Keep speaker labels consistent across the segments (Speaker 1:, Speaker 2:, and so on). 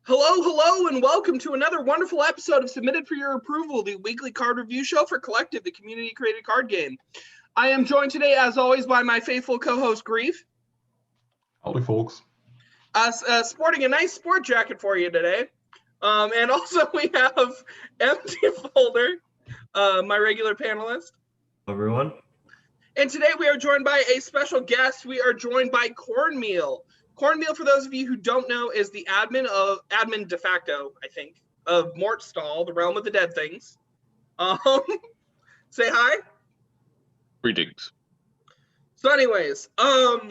Speaker 1: Hello, and welcome to another wonderful episode of Submitted for Your Approval, the weekly card review show for Collective, the community-created card game. I am joined today, as always, by my faithful co-host, Grief.
Speaker 2: Howdy, folks.
Speaker 1: Sporting a nice sport jacket for you today. And also we have Empty Folder, my regular panelist.
Speaker 3: Hello, everyone.
Speaker 1: And today we are joined by a special guest. We are joined by CornMeal. CornMeal, for those of you who don't know, is the admin de facto, I think, of Mort Stahl, the Realm of the Dead Things. Say hi.
Speaker 4: Greetings.
Speaker 1: So anyways, I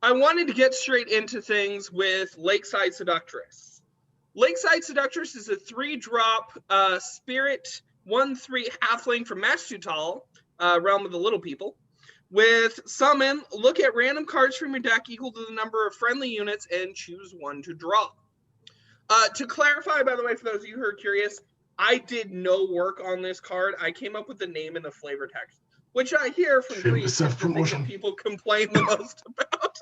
Speaker 1: wanted to get straight into things with Lakeside Seductress. Lakeside Seductress is a 3-drop spirit 1/3 halfling from Maschutal, Realm of the Little People. With summon, look at random cards from your deck equal to the number of friendly units and choose one to draw. To clarify, by the way, for those of you who are curious, I did no work on this card. I came up with the name and the flavor text, which I hear from people complain the most about.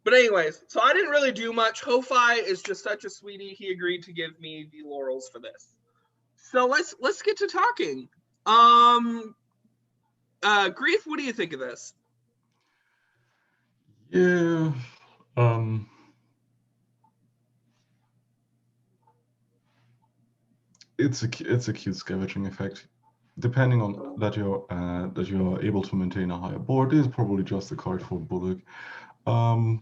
Speaker 1: But anyways, so I didn't really do much. Ho-Fi is just such a sweetie. He agreed to give me the laurels for this. So let's get to talking. Grief, what do you think of this?
Speaker 2: Yeah, it's a cute scavenging effect. Depending on that you're able to maintain a higher board, is probably just a card for Bullock. Drop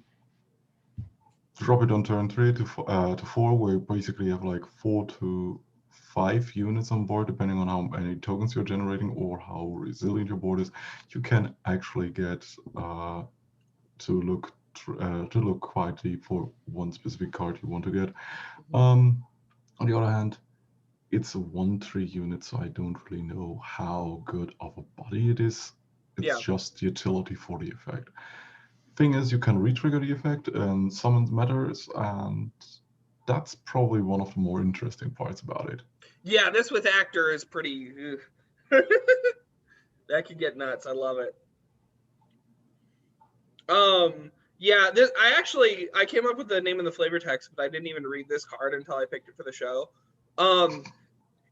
Speaker 2: it on turn 3 to 4, where you basically have like 4 to 5 units on board, depending on how many tokens you're generating or how resilient your board is. You can actually get to look quite deep for one specific card you want to get. On the other hand, it's a 1/3 unit, so I don't really know how good of a body it is. It's just utility for the effect. Thing is, you can retrigger the effect and summon matters, and that's probably one of the more interesting parts about it.
Speaker 1: Yeah, this with Actor is pretty... that could get nuts. I love it. Yeah, I came up with the name and the flavor text, but I didn't even read this card until I picked it for the show.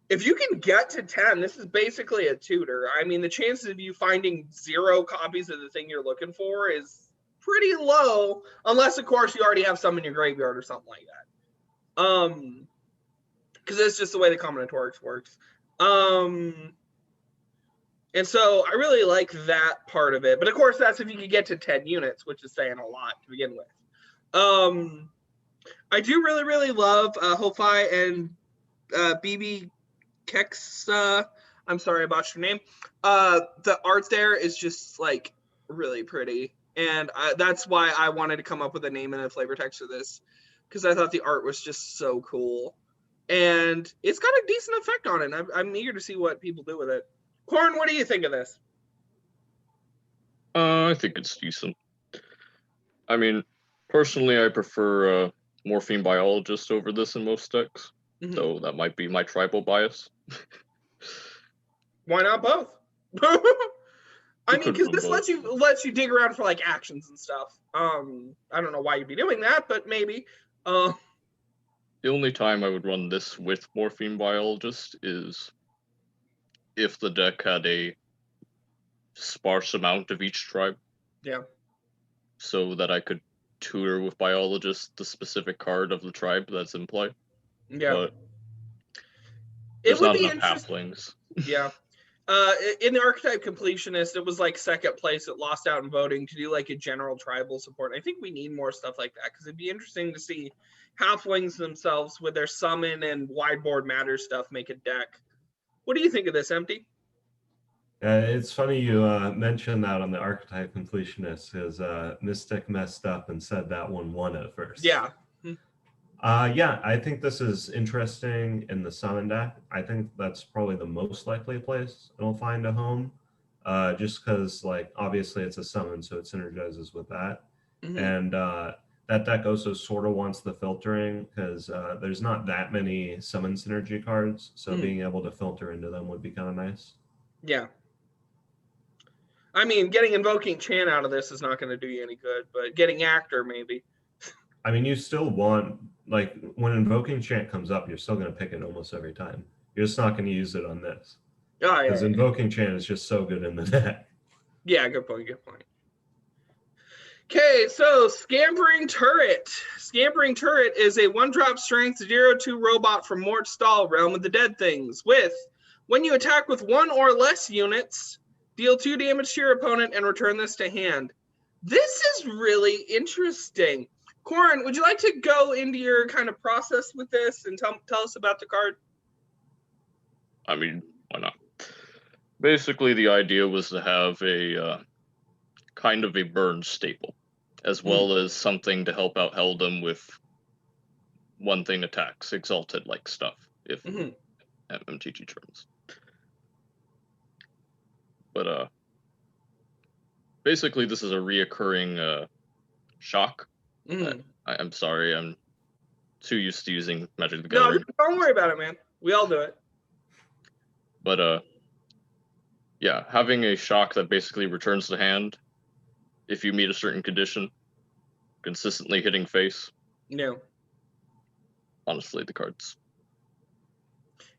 Speaker 1: If you can get to 10, this is basically a tutor. I mean, the chances of you finding 0 copies of the thing you're looking for is pretty low, unless, of course, you already have some in your graveyard or something like that. Because it's just the way the combinatorics works. And so I really like that part of it. But of course, that's if you could get to 10 units, which is saying a lot to begin with. I do really, really love Ho-Fi and BB Kex. I'm sorry about your name. The art there is just like really pretty. And that's why I wanted to come up with a name and a flavor text for this, because I thought the art was just so cool. And it's got a decent effect on it. I'm eager to see what people do with it. Corn, what do you think of this?
Speaker 4: I think it's decent. I mean, personally, I prefer Morphine Biologist over this in most decks. Mm-hmm. So that might be my tribal bias.
Speaker 1: Why not both? I mean, because this lets you dig around for like actions and stuff. I don't know why you'd be doing that, but maybe.
Speaker 4: The only time I would run this with Morphine Biologist is if the deck had a sparse amount of each tribe.
Speaker 1: Yeah.
Speaker 4: So that I could tutor with Biologist the specific card of the tribe that's in play.
Speaker 1: Yeah.
Speaker 4: But it would be halflings.
Speaker 1: Yeah. In the Archetype Completionist, it was like second place. It lost out in voting to do like a general tribal support. I think we need more stuff like that, because it'd be interesting to see halflings themselves with their summon and wideboard matter stuff make a deck. What do you think of this, Empty?
Speaker 3: It's funny you mentioned that on the Archetype Completionist, because Mystic messed up and said that one won at first.
Speaker 1: Yeah.
Speaker 3: Yeah, I think this is interesting in the summon deck. I think that's probably the most likely place it'll find a home, just because, like, obviously it's a summon, so it synergizes with that. Mm-hmm. And that deck also sort of wants the filtering, because there's not that many summon synergy cards, so being able to filter into them would be kind of nice.
Speaker 1: Yeah. I mean, getting Invoking Chan out of this is not going to do you any good, but getting Actor maybe.
Speaker 3: I mean, you still want like when Invoking Chant comes up, you're still going to pick it almost every time. You're just not going to use it on this.
Speaker 1: Oh, yeah.
Speaker 3: Because Invoking Chant is just so good in the deck.
Speaker 1: Yeah, good point, good point. Okay, so Scampering Turret. Scampering Turret is a 1-drop strength 0/2 robot from Mort Stahl, Realm of the Dead Things, with, when you attack with 1 or less units, deal 2 damage to your opponent and return this to hand. This is really interesting. Corn, would you like to go into your kind of process with this and tell us about the card?
Speaker 4: I mean, why not? Basically, the idea was to have a kind of a burn staple, as well as something to help out Heldem with one-thing attacks, exalted-like stuff, if MTG terms. But basically, this is a reoccurring shock. I'm sorry, I'm too used to using Magic the Gathering.
Speaker 1: No, don't worry about it, man. We all do it.
Speaker 4: But yeah, having a shock that basically returns to hand if you meet a certain condition, consistently hitting face.
Speaker 1: No.
Speaker 4: Honestly, the card's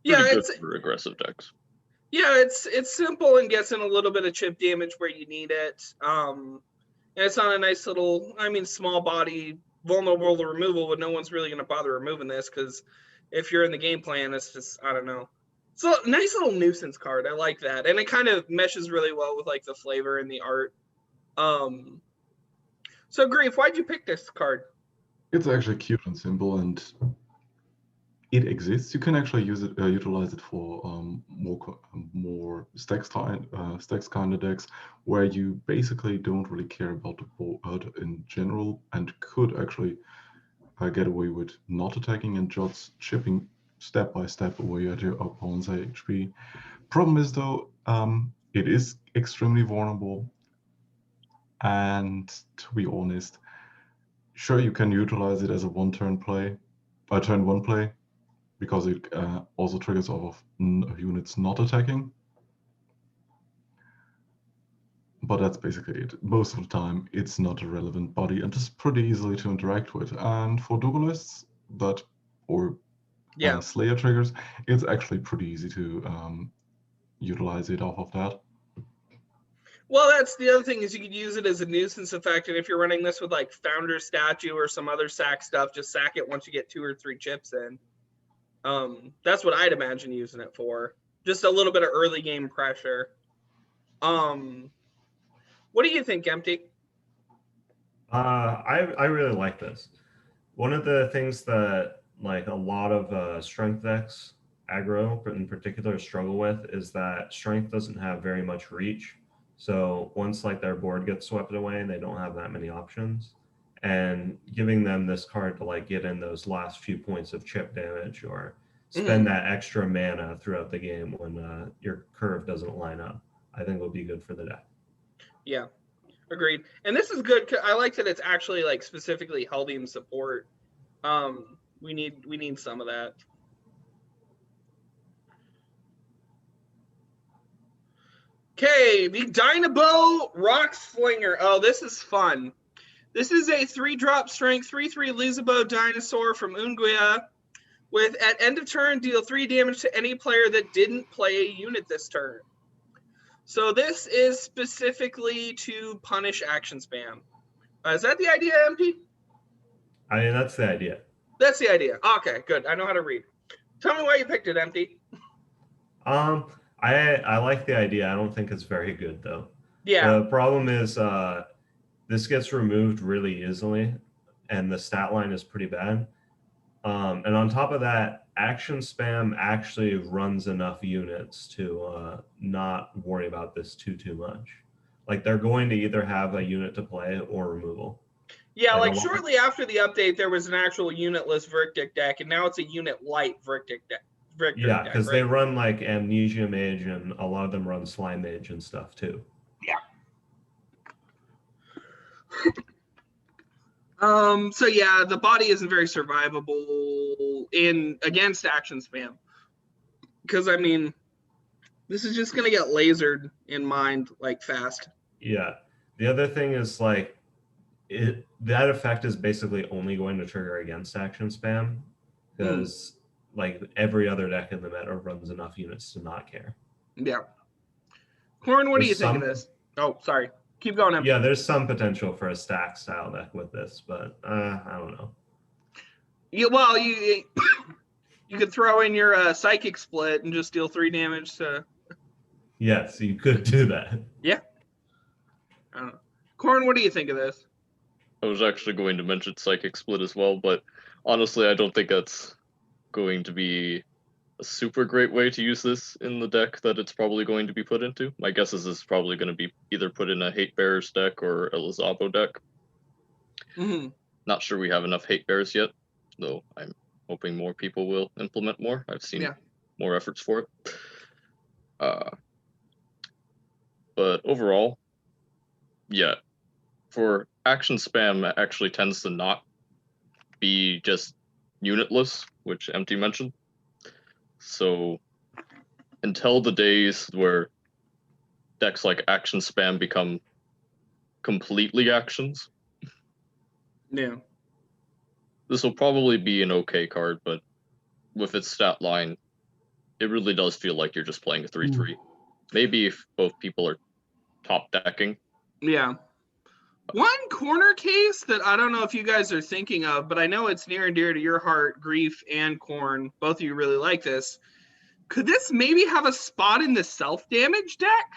Speaker 1: yeah,
Speaker 4: good
Speaker 1: it's
Speaker 4: for aggressive decks.
Speaker 1: Yeah, it's simple and gets in a little bit of chip damage where you need it. And it's on a nice little, I mean, small body, vulnerable to removal, but no one's really going to bother removing this because if you're in the game plan, it's just, I don't know. It's a nice little nuisance card. I like that. And it kind of meshes really well with like the flavor and the art. So Grief, why'd you pick this card?
Speaker 2: It's actually cute and simple, and it exists. You can actually use it, utilize it for more stacks kind of decks, where you basically don't really care about the board in general, and could actually get away with not attacking and just chipping step by step away at your opponent's HP. Problem is though, it is extremely vulnerable, and to be honest, sure you can utilize it as a turn one play, because it also triggers off of units not attacking. But that's basically it. Most of the time, it's not a relevant body and it's pretty easily to interact with. And for duelists or Slayer triggers, it's actually pretty easy to utilize it off of that.
Speaker 1: Well, that's the other thing, is you could use it as a nuisance effect, and if you're running this with like Founder Statue or some other sack stuff, just sack it once you get 2 or 3 chips in. That's what I'd imagine using it for. Just a little bit of early game pressure. What do you think, Empty?
Speaker 3: I really like this. One of the things that like a lot of strength decks, aggro in particular, struggle with is that strength doesn't have very much reach. So once like their board gets swept away, they don't have that many options. And giving them this card to like get in those last few points of chip damage or spend that extra mana throughout the game when your curve doesn't line up, I think will be good for the deck.
Speaker 1: Yeah, agreed. And this is good. I like that it's actually like specifically Heldem support. We need some of that. Okay, the Dinobo Rockslinger. Oh, this is fun. This is a 3-drop strength 3/3 Lizabo dinosaur from Unguia. With at end of turn, deal 3 damage to any player that didn't play a unit this turn. So this is specifically to punish action spam. Is that the idea, MP?
Speaker 3: I mean, that's the idea.
Speaker 1: That's the idea. Okay, good. I know how to read. Tell me why you picked it, MP.
Speaker 3: I like the idea. I don't think it's very good though.
Speaker 1: Yeah.
Speaker 3: The problem is this gets removed really easily, and the stat line is pretty bad. And on top of that, action spam actually runs enough units to not worry about this too much. Like they're going to either have a unit to play or removal.
Speaker 1: Yeah, like shortly after the update, there was an actual unitless Vertic deck, and now it's a unit light Vertic deck.
Speaker 3: Yeah, because they run like Amnesia Mage, and a lot of them run Slime Mage and stuff too.
Speaker 1: Yeah. So yeah, the body isn't very survivable against action spam. Because I mean, this is just gonna get lasered in mind like fast.
Speaker 3: Yeah. The other thing is like that effect is basically only going to trigger against action spam, because like every other deck in the meta runs enough units to not care.
Speaker 1: Yeah. Corn, what do you think of this? Oh, sorry. Keep going. Em.
Speaker 3: Yeah, there's some potential for a stack style deck with this, but I don't know.
Speaker 1: Yeah, well, you could throw in your psychic split and just deal 3 damage to.
Speaker 3: Yes, you could do that.
Speaker 1: Yeah. I don't know. Corn, what do you think of this?
Speaker 4: I was actually going to mention Psychic Split as well, but honestly, I don't think that's going to be a super great way to use this in the deck that it's probably going to be put into. My guess is it's probably going to be either put in a Hate Bears deck or a Lizabo deck. Not sure we have enough Hate Bears yet, though I'm hoping more people will implement more. I've seen more efforts for it. But overall, yeah, for action spam, it actually tends to not be just unitless, which Empty mentioned. So until the days where decks like action spam become completely actions, this will probably be an okay card, but with its stat line, it really does feel like you're just playing a 3/3. Maybe if both people are top decking.
Speaker 1: Yeah. One corner case that I don't know if you guys are thinking of, but I know it's near and dear to your heart, Grief and Corn. Both of you really like this. Could this maybe have a spot in the self-damage deck?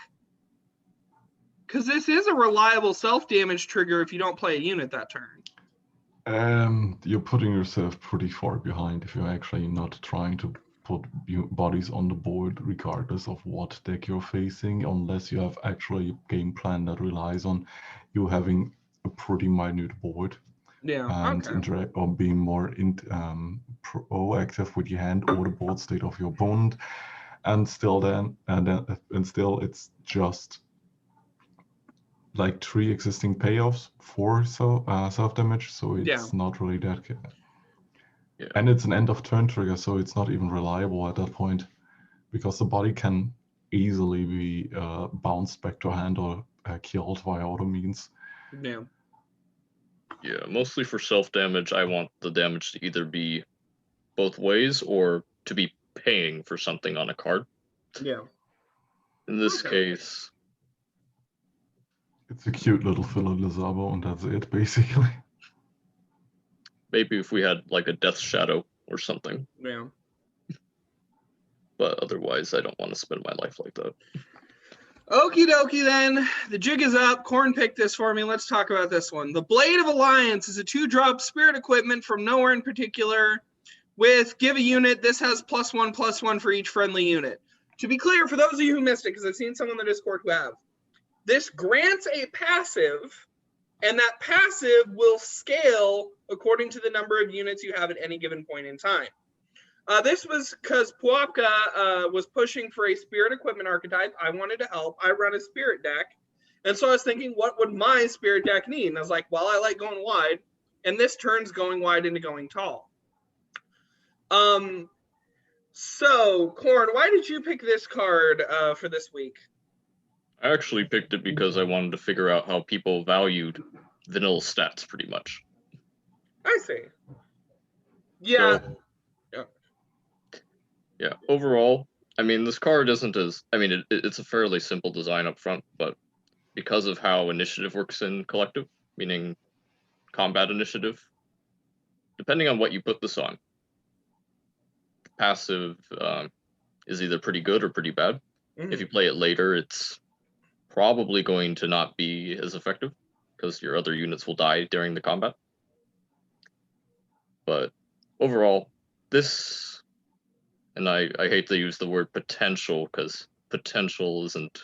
Speaker 1: Because this is a reliable self-damage trigger if you don't play a unit that turn.
Speaker 2: You're putting yourself pretty far behind if you're actually not trying to put bodies on the board regardless of what deck you're facing, unless you have actually a game plan that relies on you having a pretty minute board. And or being more proactive with your hand or the board state of your opponent, and still it's just like 3 existing payoffs for self damage, so it's not really that good. And it's an end of turn trigger, so it's not even reliable at that point, because the body can easily be bounced back to hand or killed via other means.
Speaker 4: Yeah, mostly for self-damage, I want the damage to either be both ways or to be paying for something on a card. In this case...
Speaker 2: It's a cute little filler Lizabo, and that's it, basically.
Speaker 4: Maybe if we had, like, a Death Shadow or something. But otherwise, I don't want to spend my life like that.
Speaker 1: Okie dokie then. The jig is up. Corn picked this for me. Let's talk about this one. The Blade of Alliance is a 2-drop spirit equipment from nowhere in particular. With give a unit, this has +1/+1 for each friendly unit. To be clear, for those of you who missed it, because I've seen some on the Discord who have, this grants a passive, and that passive will scale according to the number of units you have at any given point in time. This was because Puapka was pushing for a spirit equipment archetype. I wanted to help. I run a spirit deck. And so I was thinking, what would my spirit deck need? And I was like, well, I like going wide. And this turns going wide into going tall. So, Corn, why did you pick this card for this week?
Speaker 4: I actually picked it because I wanted to figure out how people valued vanilla stats, pretty much.
Speaker 1: I see. Yeah.
Speaker 4: So, yeah, overall, I mean, this card isn't as... I mean, it's a fairly simple design up front, but because of how initiative works in collective, meaning combat initiative, depending on what you put this on, the passive is either pretty good or pretty bad. If you play it later, it's probably going to not be as effective because your other units will die during the combat. But overall, this... And I hate to use the word potential, because potential isn't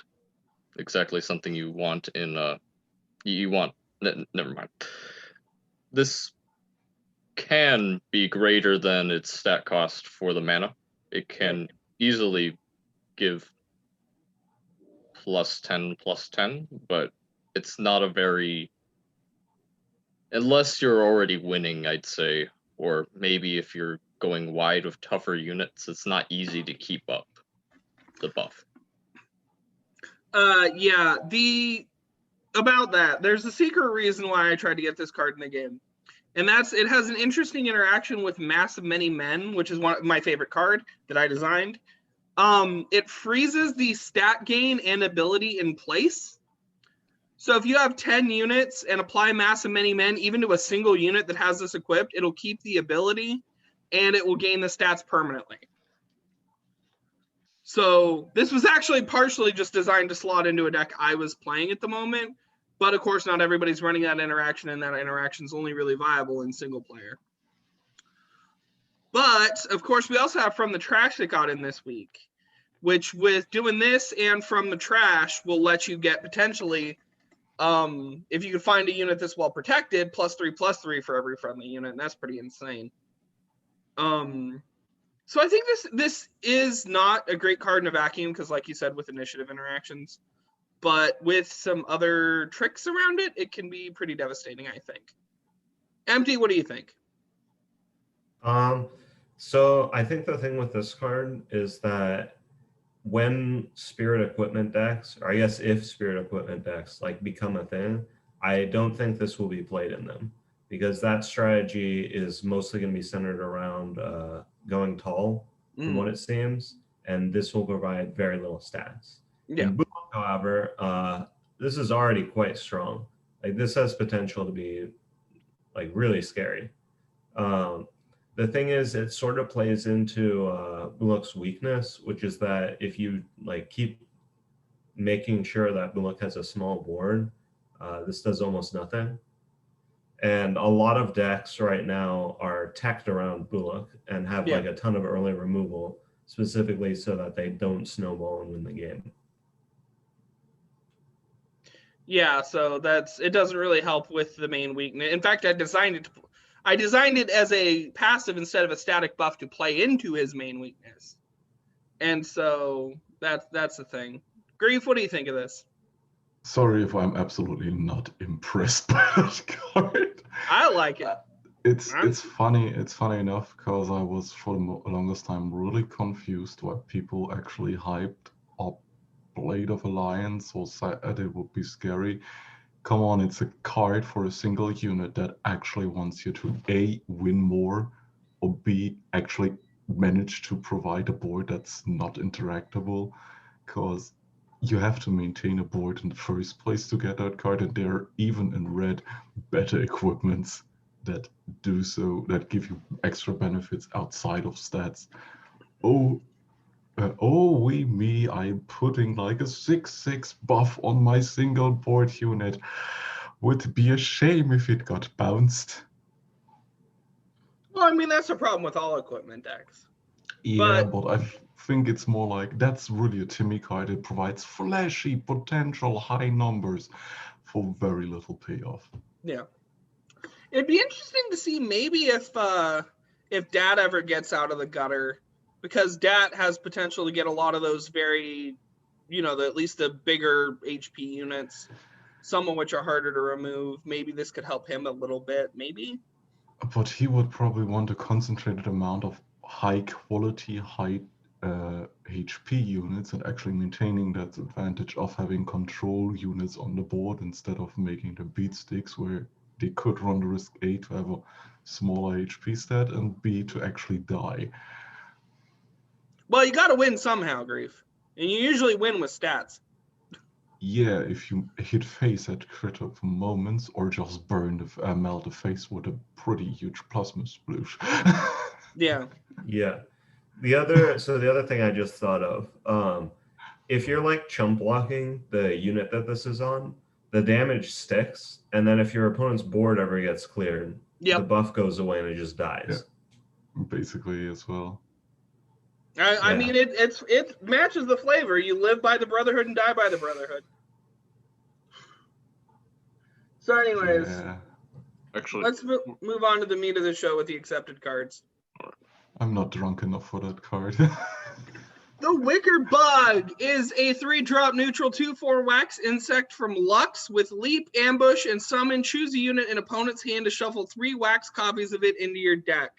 Speaker 4: exactly something you want in never mind. This can be greater than its stat cost for the mana. It can easily give +10/+10, but it's not a very... Unless you're already winning, I'd say, or maybe if you're going wide with tougher units, it's not easy to keep up the buff.
Speaker 1: Yeah, about that, there's a secret reason why I tried to get this card in the game. And that's, it has an interesting interaction with Mass of Many Men, which is one of my favorite card that I designed. It freezes the stat gain and ability in place. So if you have 10 units and apply Mass of Many Men, even to a single unit that has this equipped, it'll keep the ability and it will gain the stats permanently. So this was actually partially just designed to slot into a deck I was playing at the moment. But of course, not everybody's running that interaction, and that interaction is only really viable in single player. But of course, we also have From the Trash that got in this week, which with doing this and From the Trash will let you get potentially, if you can find a unit that's well protected, +3/+3 for every friendly unit, and that's pretty insane. So I think this is not a great card in a vacuum because, like you said, with initiative interactions. But with some other tricks around it, it can be pretty devastating, I think. Empty, what do you think?
Speaker 3: So I think the thing with this card is that when Spirit Equipment decks, or I guess if Spirit Equipment decks like become a thing, I don't think this will be played in them because that strategy is mostly going to be centered around going tall, from what it seems, and this will provide very little stats.
Speaker 1: Yeah.
Speaker 3: In Boom, however, this is already quite strong. Like this has potential to be like really scary. The thing is, it sort of plays into Bullock's weakness, which is that if you like keep making sure that Bullock has a small board, this does almost nothing. And a lot of decks right now are teched around Bullock and have like a ton of early removal, specifically so that they don't snowball and win the game.
Speaker 1: Yeah, so it doesn't really help with the main weakness. In fact, I designed it as a passive instead of a static buff to play into his main weakness. And so that's the thing. Grief, what do you think of this?
Speaker 2: Sorry if I'm absolutely not impressed by that card.
Speaker 1: I like it.
Speaker 2: It's funny. It's funny enough because I was for the longest time really confused why people actually hyped up Blade of Alliance or said it would be scary. Come on, it's a card for a single unit that actually wants you to A, win more, or B, actually manage to provide a board that's not interactable, because you have to maintain a board in the first place to get that card, and there are even in red better equipments that do so, that give you extra benefits outside of stats. Wee me, I'm putting like a 6/6 buff on my single board unit. Would be a shame if it got bounced.
Speaker 1: Well, I mean, that's a problem with all equipment decks.
Speaker 2: Yeah, but I think it's more like, that's really a Timmy card. It provides flashy, potential, high numbers for very little payoff.
Speaker 1: Yeah. It'd be interesting to see maybe if Dat ever gets out of the gutter, because Dat has potential to get a lot of those very, at least the bigger HP units, some of which are harder to remove. Maybe this could help him a little bit, maybe.
Speaker 2: But he would probably want a concentrated amount of high quality, high HP units and actually maintaining that advantage of having control units on the board instead of making the beat sticks where they could run the risk A to have a smaller HP stat and B to actually die.
Speaker 1: Well, you got to win somehow, Grief. And you usually win with stats.
Speaker 2: Yeah, if you hit face at critical moments or just melt the face with a pretty huge plasma sploosh.
Speaker 1: Yeah.
Speaker 3: Yeah. The other thing I just thought of, if you're like chump blocking the unit that this is on, the damage sticks, and then if your opponent's board ever gets cleared, the buff goes away and it just dies.
Speaker 2: Yeah. Basically as well.
Speaker 1: I mean, it matches the flavor. You live by the Brotherhood and die by the Brotherhood. So anyways,
Speaker 4: Actually,
Speaker 1: let's move on to the meat of the show with the accepted cards.
Speaker 2: I'm not drunk enough for that card.
Speaker 1: The Wickerbug is a 3-drop neutral 2/4 wax insect from Lux with leap, ambush, and summon. Choose a unit in opponent's hand to shuffle 3 wax copies of it into your deck.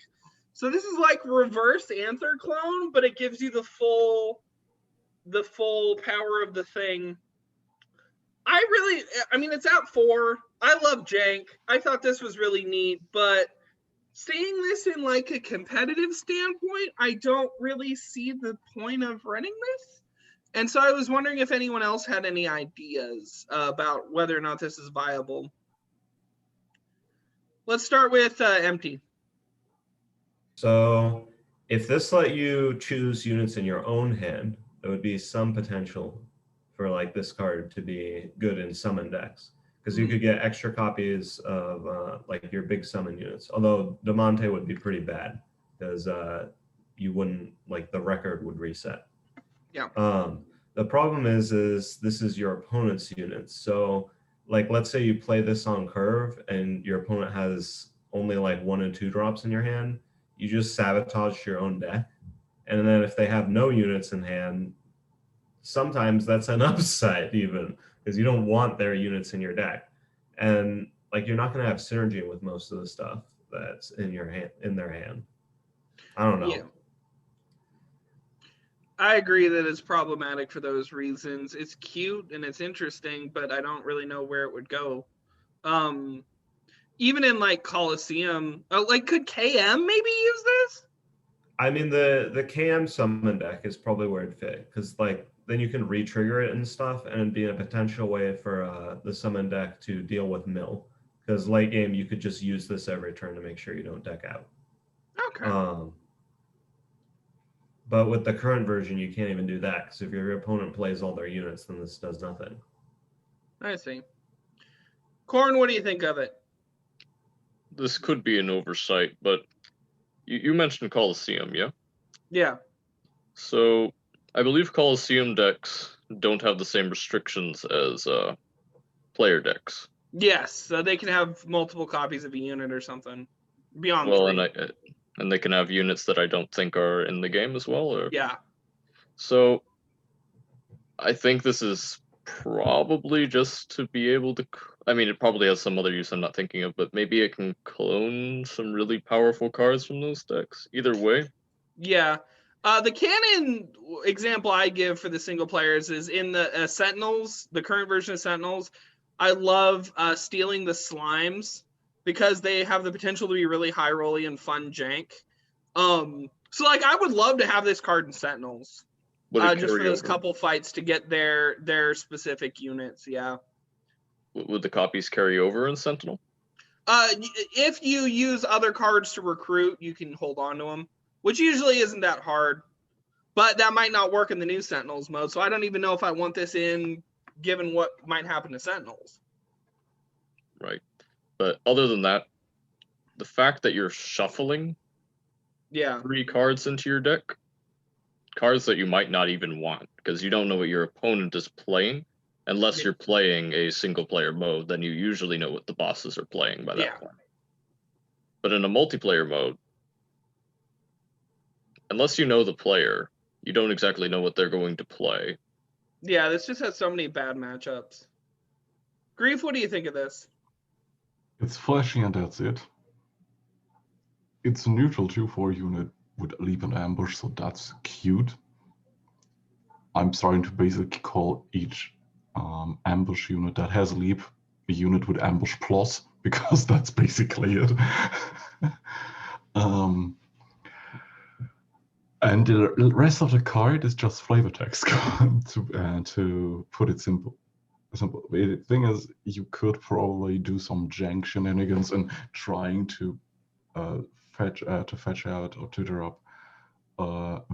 Speaker 1: So this is like reverse Anther clone, but it gives you the full power of the thing. I mean, it's at 4. I love jank. I thought this was really neat, but seeing this in like a competitive standpoint, I don't really see the point of running this. And so I was wondering if anyone else had any ideas about whether or not this is viable. Let's start with Empty.
Speaker 3: So if this let you choose units in your own hand, there would be some potential for like this card to be good in summon decks. Because you could get extra copies of like your big summon units. Although Damonte would be pretty bad because you wouldn't, like the record would reset.
Speaker 1: Yeah.
Speaker 3: The problem is this is your opponent's units. So like, let's say you play this on curve and your opponent has only like 1 and 2 drops in your hand. You just sabotage your own deck. And then if they have no units in hand, sometimes that's an upside even, because you don't want their units in your deck. And like, you're not going to have synergy with most of the stuff that's in your hand, in their hand. I don't know.
Speaker 1: Yeah. I agree that it's problematic for those reasons. It's cute and it's interesting, but I don't really know where it would go. Even in like Coliseum, like could KM maybe use this?
Speaker 3: I mean, the KM summon deck is probably where it'd fit, because like then you can re-trigger it and stuff, and it'd be a potential way for the summon deck to deal with mill. Because late game, you could just use this every turn to make sure you don't deck out.
Speaker 1: Okay.
Speaker 3: But with the current version, you can't even do that, because if your opponent plays all their units, then this does nothing.
Speaker 1: I see. Corn, what do you think of it?
Speaker 4: This could be an oversight, but you mentioned Coliseum, yeah?
Speaker 1: Yeah.
Speaker 4: So I believe Coliseum decks don't have the same restrictions as player decks.
Speaker 1: Yes, so they can have multiple copies of a unit or something. Beyond 3.
Speaker 4: And they can have units that I don't think are in the game as well. Or...
Speaker 1: Yeah.
Speaker 4: So I think this is probably just to be able to... I mean, it probably has some other use I'm not thinking of, but maybe it can clone some really powerful cards from those decks. Either way.
Speaker 1: Yeah. The canon example I give for the single players is in the Sentinels, the current version of Sentinels. I love stealing the slimes because they have the potential to be really high rolly and fun jank. So like I would love to have this card in Sentinels. Just for those couple fights to get their specific units, yeah.
Speaker 4: Would the copies carry over in Sentinel?
Speaker 1: If you use other cards to recruit, you can hold on to them, which usually isn't that hard. But that might not work in the new Sentinels mode, so I don't even know if I want this in, given what might happen to Sentinels.
Speaker 4: Right. But other than that, the fact that you're shuffling 3 cards into your deck, cards that you might not even want, because you don't know what your opponent is playing. Unless you're playing a single player mode, then you usually know what the bosses are playing by that point. But in a multiplayer mode, unless you know the player, you don't exactly know what they're going to play.
Speaker 1: Yeah, this just has so many bad matchups. Grief, what do you think of this?
Speaker 2: It's flashy and that's it. It's a neutral 2/4 unit with leap and ambush, so that's cute. I'm starting to basically call each ambush unit that has leap a unit with ambush plus, because that's basically it. And the rest of the card is just flavor text to put it simple. The thing is, you could probably do some jank shenanigans and trying to fetch out or tutor up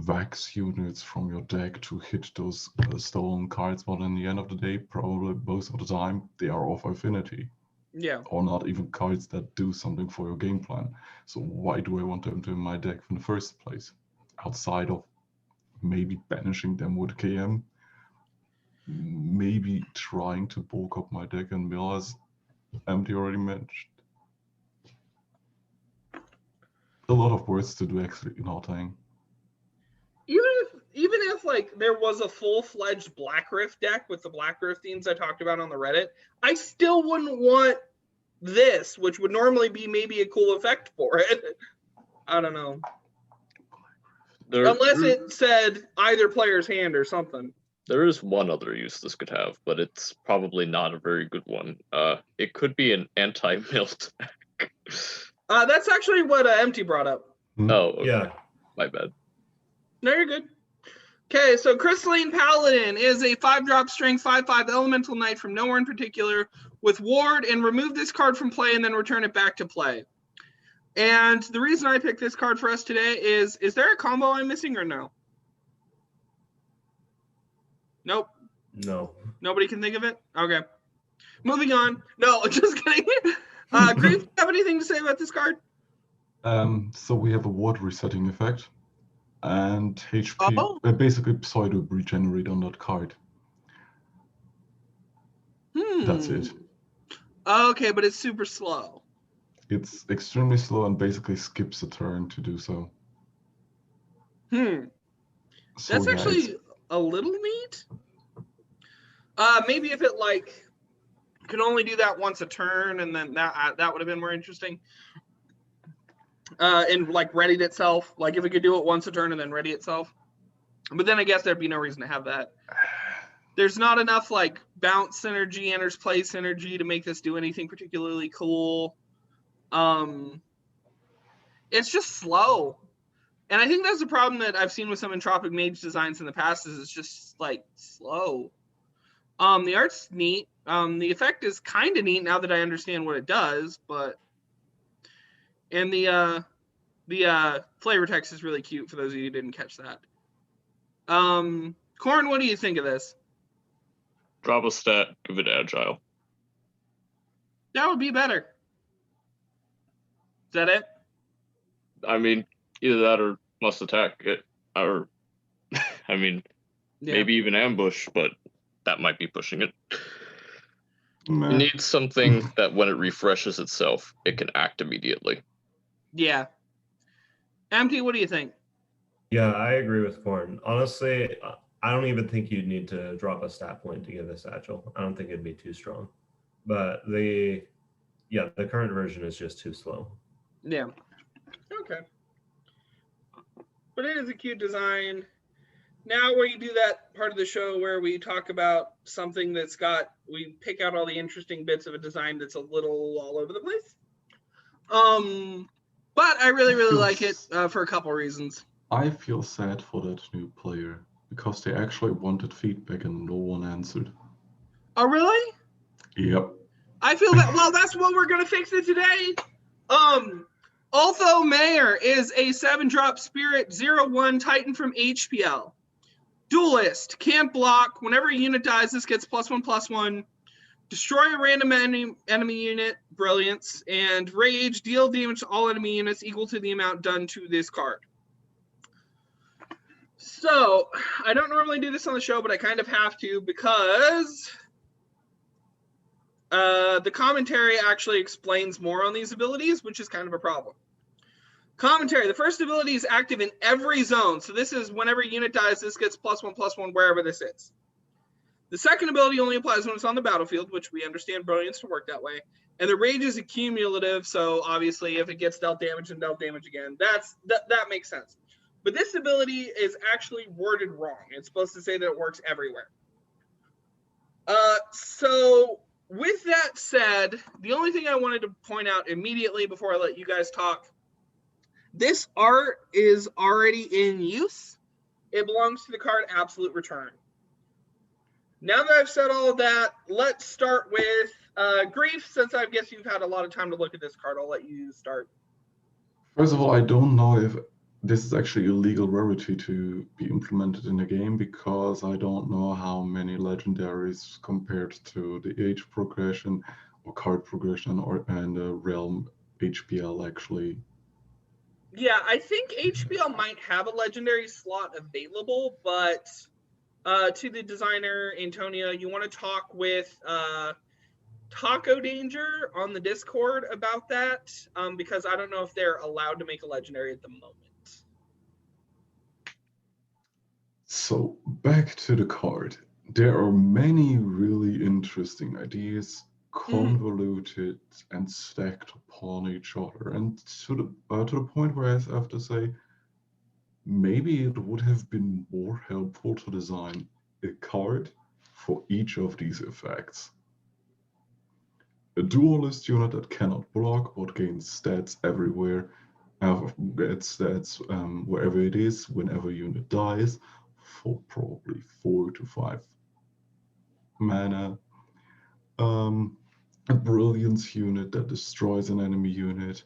Speaker 2: wax units from your deck to hit those stolen cards, but in the end of the day, probably most of the time they are off affinity.
Speaker 1: Yeah.
Speaker 2: Or not even cards that do something for your game plan. So why do I want them to in my deck in the first place? Outside of maybe banishing them with KM, maybe trying to bulk up my deck and mill, as Empty already mentioned. A lot of words to do actually nothing.
Speaker 1: Even if like there was a full-fledged Black Rift deck with the Black Rift themes I talked about on the Reddit, I still wouldn't want this, which would normally be maybe a cool effect for it. I don't know. Unless it said either player's hand or something.
Speaker 4: There is one other use this could have, but it's probably not a very good one. It could be an anti-milt attack.
Speaker 1: That's actually what Empty brought up.
Speaker 4: Oh, okay.
Speaker 3: Yeah.
Speaker 4: My bad.
Speaker 1: No, you're good. Okay, so Crystalline Paladin is a 5-drop strength 5/5 elemental knight from nowhere in particular with ward, and remove this card from play and then return it back to play. And the reason I picked this card for us today is there a combo I'm missing or no? Nope.
Speaker 3: No.
Speaker 1: Nobody can think of it? Okay. Moving on. No, just kidding. Grief, do you have anything to say about this card?
Speaker 2: So we have a ward resetting effect and HP, basically pseudo regenerate on that card. That's it.
Speaker 1: Okay, but it's super slow.
Speaker 2: It's extremely slow and basically skips a turn to do so.
Speaker 1: So that's
Speaker 2: yeah,
Speaker 1: actually a little neat. Maybe if it like can only do that once a turn, and then that would have been more interesting. And like readied itself, like if it could do it once a turn and then ready itself. But then I guess there'd be no reason to have that. There's not enough like bounce synergy, enters play synergy to make this do anything particularly cool. It's just slow. And I think that's the problem that I've seen with some Entropic Mage designs in the past, is it's just like slow. The art's neat. The effect is kind of neat now that I understand what it does, but and the flavor text is really cute for those of you who didn't catch that. Corn, what do you think of this?
Speaker 4: Drop a stat, give it agile.
Speaker 1: That would be better. Is that it?
Speaker 4: I mean, either that or must attack it, or I mean, maybe even ambush, but that might be pushing it. It needs something that when it refreshes itself, it can act immediately.
Speaker 1: Yeah. Empty, what do you think?
Speaker 3: Yeah, I agree with Corn. Honestly, I don't even think you'd need to drop a stat point to give this agile. I don't think it'd be too strong. But the current version is just too slow.
Speaker 1: Yeah. Okay. But it is a cute design. Now where you do that part of the show where we talk about something that's we pick out all the interesting bits of a design that's a little all over the place. But I really, really like it for a couple reasons.
Speaker 2: I feel sad for that new player because they actually wanted feedback and no one answered.
Speaker 1: Oh, really?
Speaker 2: Yep.
Speaker 1: I feel that, well, that's what we're going to fix it today. Ultho Maer is a 7-drop spirit 0/1 Titan from HPL. Duelist, can't block. Whenever a unit dies, this gets +1/+1. Destroy a random enemy unit, brilliance, and rage, deal damage to all enemy units equal to the amount done to this card. So, I don't normally do this on the show, but I kind of have to because the commentary actually explains more on these abilities, which is kind of a problem. Commentary, the first ability is active in every zone. So this is whenever a unit dies, this gets +1/+1 wherever this is. The second ability only applies when it's on the battlefield, which we understand brilliance to work that way. And the rage is accumulative, so obviously if it gets dealt damage and dealt damage again, that makes sense. But this ability is actually worded wrong. It's supposed to say that it works everywhere. So with that said, the only thing I wanted to point out immediately before I let you guys talk, this art is already in use. It belongs to the card Absolute Return. Now that I've said all of that, let's start with Grief. Since I guess you've had a lot of time to look at this card, I'll let you start.
Speaker 2: First of all, I don't know if this is actually a legal rarity to be implemented in the game because I don't know how many legendaries compared to the age progression or card progression and realm HPL actually.
Speaker 1: Yeah, I think HPL might have a legendary slot available, but to the designer, Antonio, you want to talk with Taco Danger on the Discord about that, because I don't know if they're allowed to make a legendary at the moment.
Speaker 2: So back to the card. There are many really interesting ideas convoluted and stacked upon each other, and to the point where I have to say maybe it would have been more helpful to design a card for each of these effects. A duelist unit that cannot block but gains stats everywhere, gets stats wherever it is, whenever unit dies, for probably 4 to 5 mana. A brilliance unit that destroys an enemy unit,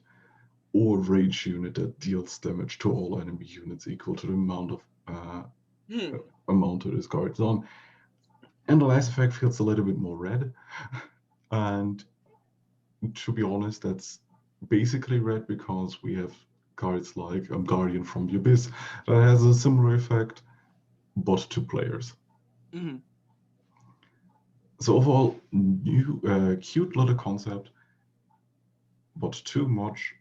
Speaker 2: or rage unit that deals damage to all enemy units equal to the amount to this card's on. And the last effect feels a little bit more red. And to be honest, that's basically red because we have cards like Guardian from the Abyss that has a similar effect, but to players.
Speaker 1: Mm-hmm.
Speaker 2: So overall, new, cute little concept, but too much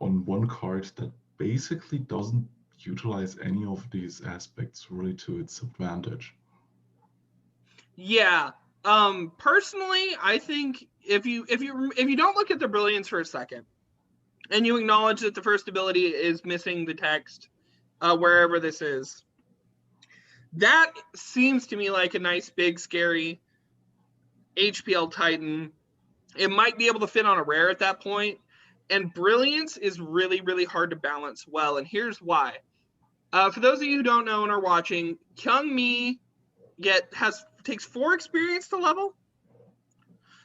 Speaker 2: on one card that basically doesn't utilize any of these aspects really to its advantage.
Speaker 1: Yeah. Personally, I think if you don't look at the brilliance for a second, and you acknowledge that the first ability is missing the text, wherever this is, that seems to me like a nice, big, scary HPL Titan. It might be able to fit on a rare at that point. And brilliance is really, really hard to balance well. And here's why. For those of you who don't know and are watching, Kyung-mi takes 4 experience to level.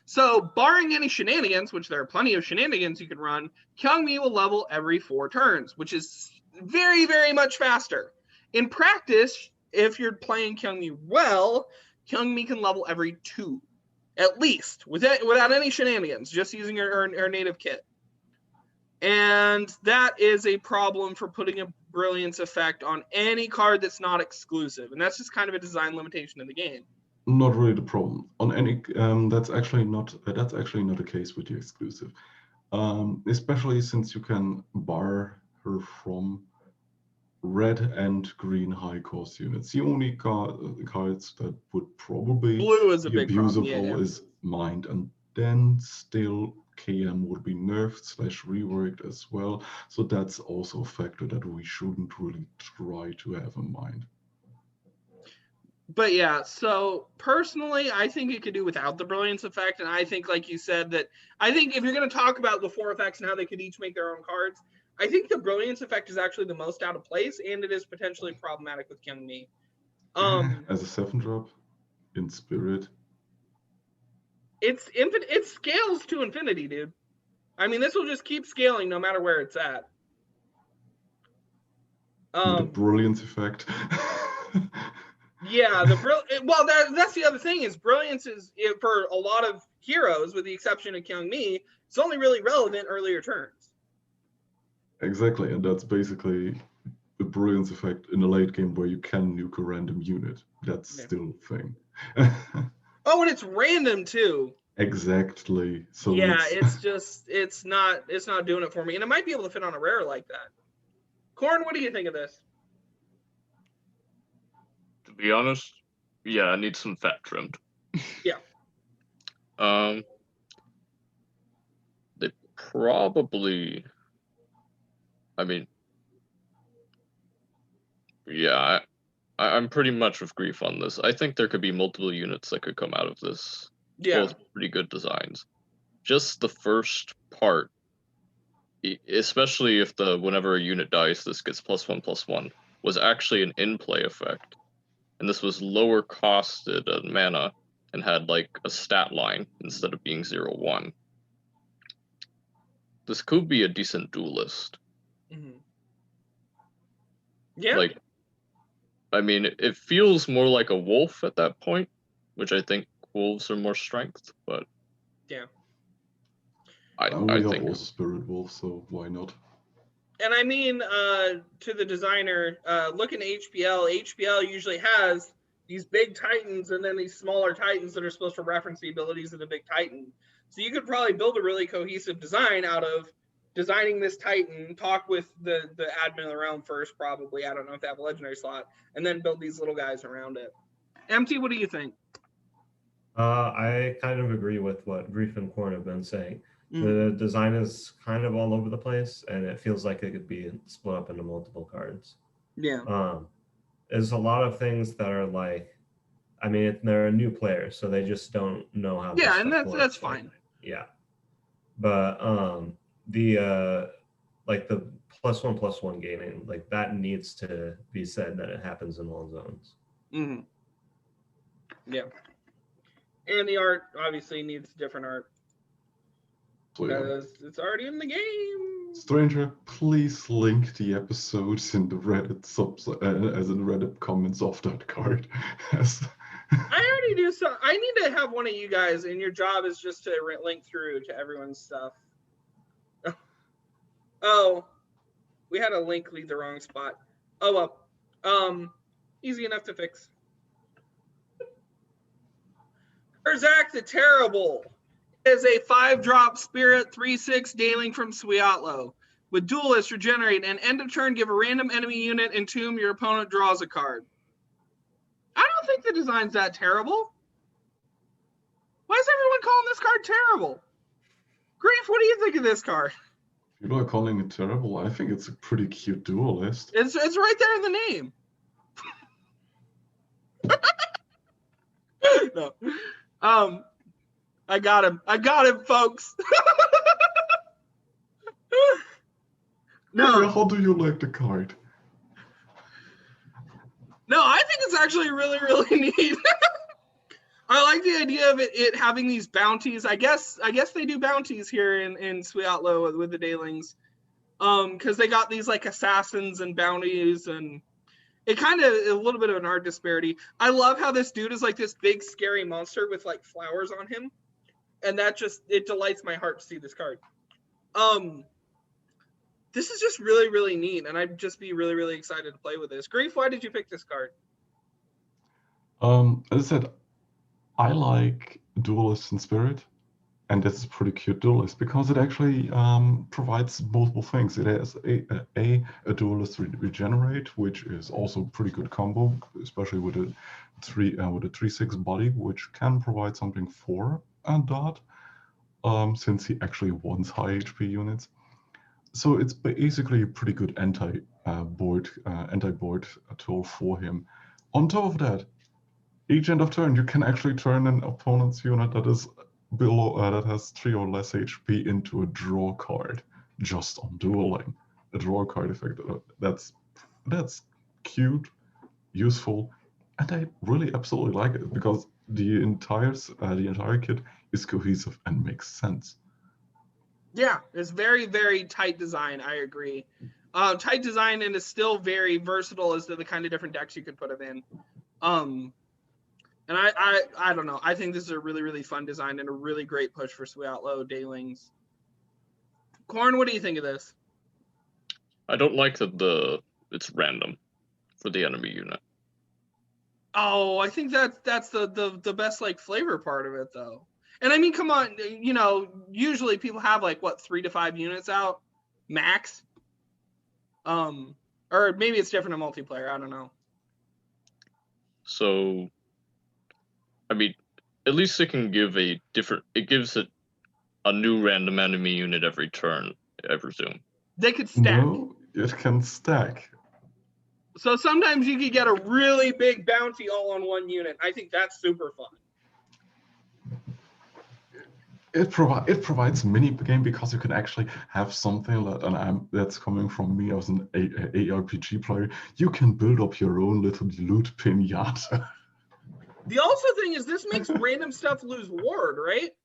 Speaker 1: So barring any shenanigans, which there are plenty of shenanigans you can run, Kyung-mi will level every 4 turns, which is very, very much faster. In practice, if you're playing Kyung-mi well, Kyung-mi can level every 2, at least, without any shenanigans, just using her native kit. And that is a problem for putting a brilliance effect on any card that's not exclusive. And that's just kind of a design limitation in the game.
Speaker 2: Not really the problem. On any that's actually not the case with the exclusive. Especially since you can bar her from red and green high cost units. The only cards that would probably
Speaker 1: Blue is a
Speaker 2: be
Speaker 1: big problem.
Speaker 2: abusable is Mind, and then still KM would be nerfed / reworked as well. So that's also a factor that we shouldn't really try to have in mind.
Speaker 1: But yeah, so personally, I think it could do without the brilliance effect. And I think, like you said, that I think if you're going to talk about the 4 effects and how they could each make their own cards, I think the brilliance effect is actually the most out of place, and it is potentially problematic with Kyung-mi.
Speaker 2: As a 7-drop in spirit.
Speaker 1: It's infinite. It scales to infinity, dude. I mean, this will just keep scaling no matter where it's at.
Speaker 2: The brilliance effect.
Speaker 1: Yeah, that's the other thing is brilliance is, for a lot of heroes, with the exception of Kyung-mi, it's only really relevant earlier turns.
Speaker 2: Exactly, and that's basically the brilliance effect in the late game where you can nuke a random unit. That's still a thing.
Speaker 1: Oh, and it's random too.
Speaker 2: Exactly. So
Speaker 1: yeah, it's not doing it for me, and it might be able to fit on a rare like that. Corn, what do you think of this?
Speaker 4: To be honest, yeah, I need some fat trimmed.
Speaker 1: Yeah.
Speaker 4: They probably, I mean, yeah, I'm pretty much with Grief on this. I think there could be multiple units that could come out of this.
Speaker 1: Yeah.
Speaker 4: Both pretty good designs. Just the first part, especially if whenever a unit dies, this gets +1/+1, was actually an in-play effect. And this was lower costed mana and had like a stat line instead of being 0/1. This could be a decent duelist.
Speaker 1: Mm-hmm. Yeah.
Speaker 4: Like, I mean, it feels more like a wolf at that point, which I think wolves are more strength, but
Speaker 1: yeah.
Speaker 4: I
Speaker 2: we
Speaker 4: think
Speaker 2: have also spirit wolf, so why not?
Speaker 1: And I mean, to the designer, looking at HPL usually has these big titans and then these smaller titans that are supposed to reference the abilities of the big titan. So you could probably build a really cohesive design out of designing this titan, talk with the admin of the realm first, probably. I don't know if they have a legendary slot, and then build these little guys around it. MT, what do you think?
Speaker 3: I kind of agree with what Grief and Corn have been saying. The design is kind of all over the place, and it feels like it could be split up into multiple cards.
Speaker 1: Yeah.
Speaker 3: is a lot of things that are like, I mean, they're a new player, so they just don't know how.
Speaker 1: Yeah,
Speaker 3: this
Speaker 1: and
Speaker 3: stuff
Speaker 1: that's
Speaker 3: works.
Speaker 1: fine.
Speaker 3: Yeah, but the like the +1/+1 gaining, like that needs to be said that it happens in all zones.
Speaker 1: Mm-hmm. Yeah, and the art obviously needs different art because it's already in the game.
Speaker 2: Stranger, please link the episodes in the Reddit subs as in Reddit comments of that card.
Speaker 1: I already do so. I need to have one of you guys, and your job is just to link through to everyone's stuff. Oh, we had a link lead the wrong spot. Oh well, easy enough to fix. Krzak the Terrible is a 5-drop spirit 3/6 Daling from Swiatlo. With Duelist, regenerate, and end of turn, give a random enemy unit entomb, your opponent draws a card. I don't think the design's that terrible. Why is everyone calling this card terrible? Grief, what do you think of this card?
Speaker 2: People are calling it terrible. I think it's a pretty cute duelist.
Speaker 1: It's right there in the name. No. I got him. I got him, folks.
Speaker 2: No. How do you like the card?
Speaker 1: No, I think it's actually really, really neat. I like the idea of it having these bounties. I guess they do bounties here in Swiatlo with the Daylings. Because they got these like assassins and bounties, and it kind of a little bit of an art disparity. I love how this dude is like this big scary monster with like flowers on him, and that just, it delights my heart to see this card. This is just really, really neat, and I'd just be really, really excited to play with this. Grief, why did you pick this card?
Speaker 2: As I said, I like Duelist in Spirit, and this is a pretty cute Duelist because it actually provides multiple things. It has a Duelist regenerate, which is also a pretty good combo, especially with a 3/6 body, which can provide something for a dot, since he actually wants high HP units. So it's basically a pretty good anti-board tool for him. On top of that, each end of turn, you can actually turn an opponent's unit that is below that has 3 or less HP into a draw card, just on dueling. A draw card effect. That's cute, useful, and I really absolutely like it because the entire kit is cohesive and makes sense.
Speaker 1: Yeah, it's very, very tight design. I agree. Tight design, and is still very versatile as to the kind of different decks you could put them in. And I don't know. I think this is a really, really fun design and a really great push for Swiatlo Daylings. Corn, what do you think of this?
Speaker 4: I don't like that it's random for the enemy unit.
Speaker 1: Oh, I think that's the best like flavor part of it though. And I mean, come on, you know, usually people have like what 3 to 5 units out max. Or maybe it's different in multiplayer. I don't know.
Speaker 4: So, I mean, at least it can give it gives it a new random enemy unit every turn, I presume.
Speaker 1: They could stack.
Speaker 2: No, it can stack.
Speaker 1: So sometimes you could get a really big bounty all on one unit. I think that's super fun.
Speaker 2: It provides mini game because you can actually have something that's coming from me as an ARPG player. You can build up your own little loot pinata.
Speaker 1: The also thing is this makes random stuff lose ward, right?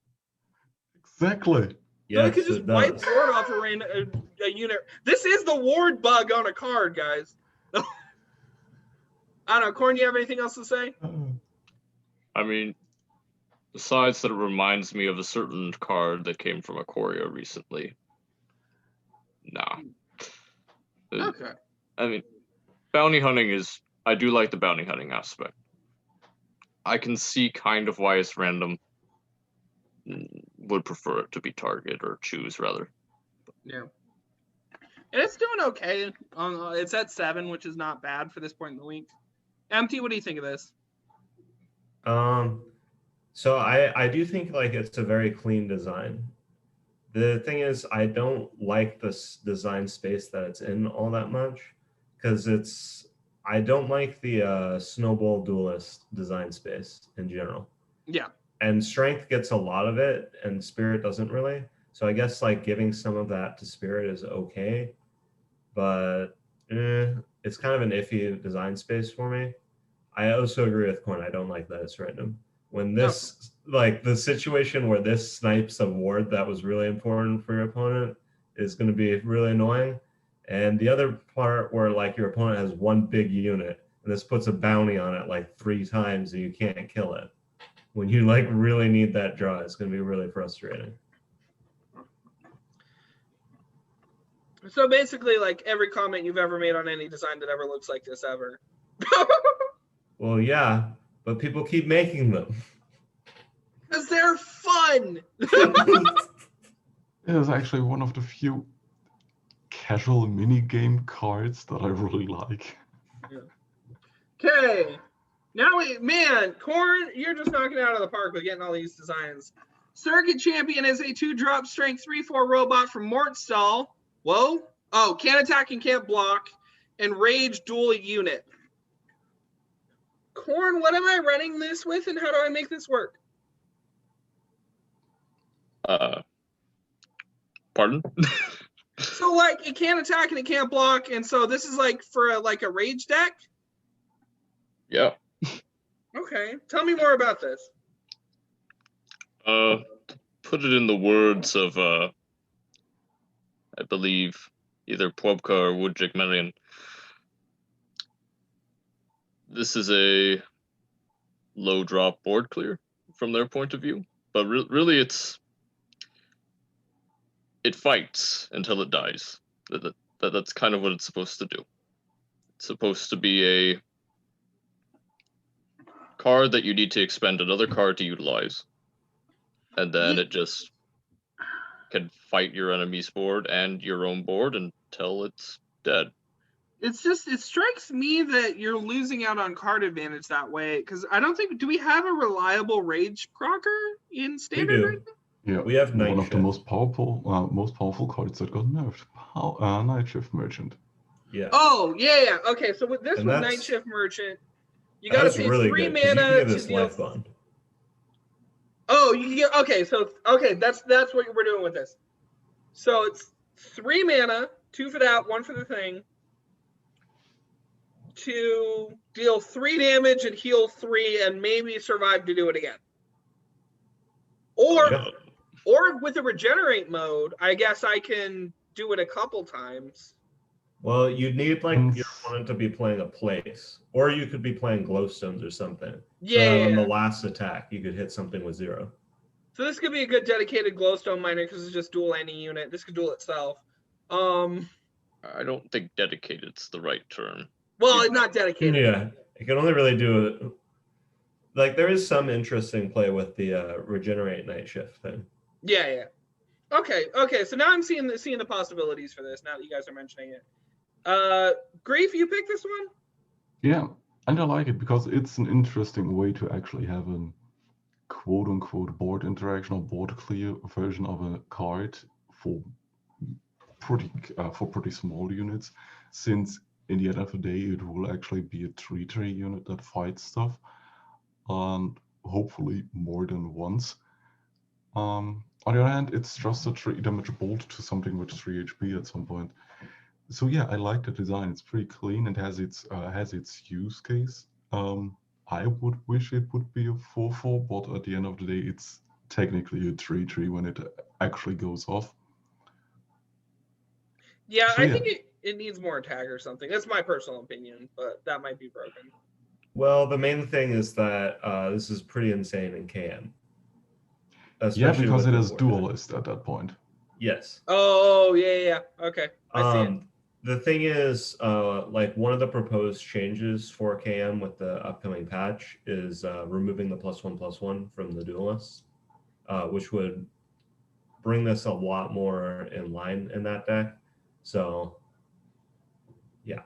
Speaker 2: Exactly.
Speaker 1: So it could just wipe ward off a unit. This is the ward bug on a card, guys. I don't know. Corn, you have anything else to say?
Speaker 4: I mean, besides that, it reminds me of a certain card that came from Ikoria recently. Nah.
Speaker 1: Okay.
Speaker 4: I mean, bounty hunting I do like the bounty hunting aspect. I can see kind of why it's random. Would prefer it to be target or choose rather.
Speaker 1: Yeah. And it's doing okay. It's at 7, which is not bad for this point in the week. MT, what do you think of this?
Speaker 3: So I do think like it's a very clean design. The thing is, I don't like this design space that it's in all that much because it's I don't like the Snowball Duelist design space in general.
Speaker 1: Yeah.
Speaker 3: And Strength gets a lot of it, and Spirit doesn't really. So I guess like giving some of that to Spirit is okay, but it's kind of an iffy design space for me. I also agree with Corn. I don't like that it's random. When this, like the situation where this snipes a ward that was really important for your opponent is going to be really annoying. And the other part where like your opponent has one big unit and this puts a bounty on it like 3 times and you can't kill it. When you like really need that draw, it's going to be really frustrating.
Speaker 1: So basically, like every comment you've ever made on any design that ever looks like this ever.
Speaker 3: Well, yeah, but people keep making them.
Speaker 1: Because they're fun.
Speaker 2: It is actually one of the few casual mini-game cards that I really like.
Speaker 1: Okay. Now, man, Corn, you're just knocking it out of the park with getting all these designs. Circuit Champion is a 2-drop strength 3/4 robot from Mort Stahl. Whoa. Oh, can't attack and can't block. And Rage dual unit. Corn, what am I running this with and how do I make this work?
Speaker 4: Pardon?
Speaker 1: So, like, it can't attack and it can't block. And so this is like for a Rage deck?
Speaker 4: Yeah.
Speaker 1: Okay. Tell me more about this.
Speaker 4: Put it in the words of, I believe, either Pwobka or Wujik Melian. This is a low drop board clear from their point of view, but really it fights until it dies. That's kind of what it's supposed to do. It's supposed to be a card that you need to expend another card to utilize, and then it just can fight your enemy's board and your own board until it's dead.
Speaker 1: It's just, it strikes me that you're losing out on card advantage that way, because I don't think, do we have a reliable Rage procer in Standard right now?
Speaker 2: Yeah,
Speaker 3: we have
Speaker 2: one of the most powerful cards that got nerfed. Night Shift Merchant.
Speaker 3: Yeah.
Speaker 1: Oh, yeah. Okay, so with this one, Night Shift Merchant, you got to pay
Speaker 3: really
Speaker 1: 3
Speaker 3: good,
Speaker 1: mana
Speaker 3: to
Speaker 1: deal.
Speaker 3: life bond.
Speaker 1: Oh, you can get, okay, that's what we're doing with this. So it's 3 mana, 2 for that, 1 for the thing, to deal 3 damage and heal 3 and maybe survive to do it again. Or with the regenerate mode, I guess I can do it a couple times.
Speaker 3: Well, you'd need like your opponent to be playing a place, or you could be playing glowstones or something.
Speaker 1: Yeah.
Speaker 3: So on the last attack, you could hit something with 0.
Speaker 1: So this could be a good dedicated glowstone miner because it's just dual any unit. This could duel itself.
Speaker 4: I don't think dedicated's the right term.
Speaker 1: Well, it's not dedicated.
Speaker 3: Yeah, you can only really do it. Like there is some interesting play with the regenerate night shift thing.
Speaker 1: Yeah. Okay. So now I'm seeing the possibilities for this. Now that you guys are mentioning it. Grief, you picked this one?
Speaker 2: Yeah, and I like it because it's an interesting way to actually have a quote-unquote board interaction or board clear version of a card for pretty small units, since in the end of the day it will actually be a 3/3 unit that fights stuff, and hopefully more than once. On the other hand, it's just a 3 damage bolt to something with 3 HP at some point. So yeah, I like the design. It's pretty clean and has its use case. I would wish it would be a 4/4, but at the end of the day, it's technically a 3/3 when it actually goes off.
Speaker 1: Yeah, so I think it needs more attack or something. That's my personal opinion, but that might be broken.
Speaker 3: Well, the main thing is that this is pretty insane in KM.
Speaker 2: Yeah, because it is duelist at that point.
Speaker 3: Yes.
Speaker 1: Oh, yeah. Okay, I see it.
Speaker 3: The thing is, like one of the proposed changes for KM with the upcoming patch is removing the +1/+1 from the duelists, which would bring this a lot more in line in that deck. So, yeah.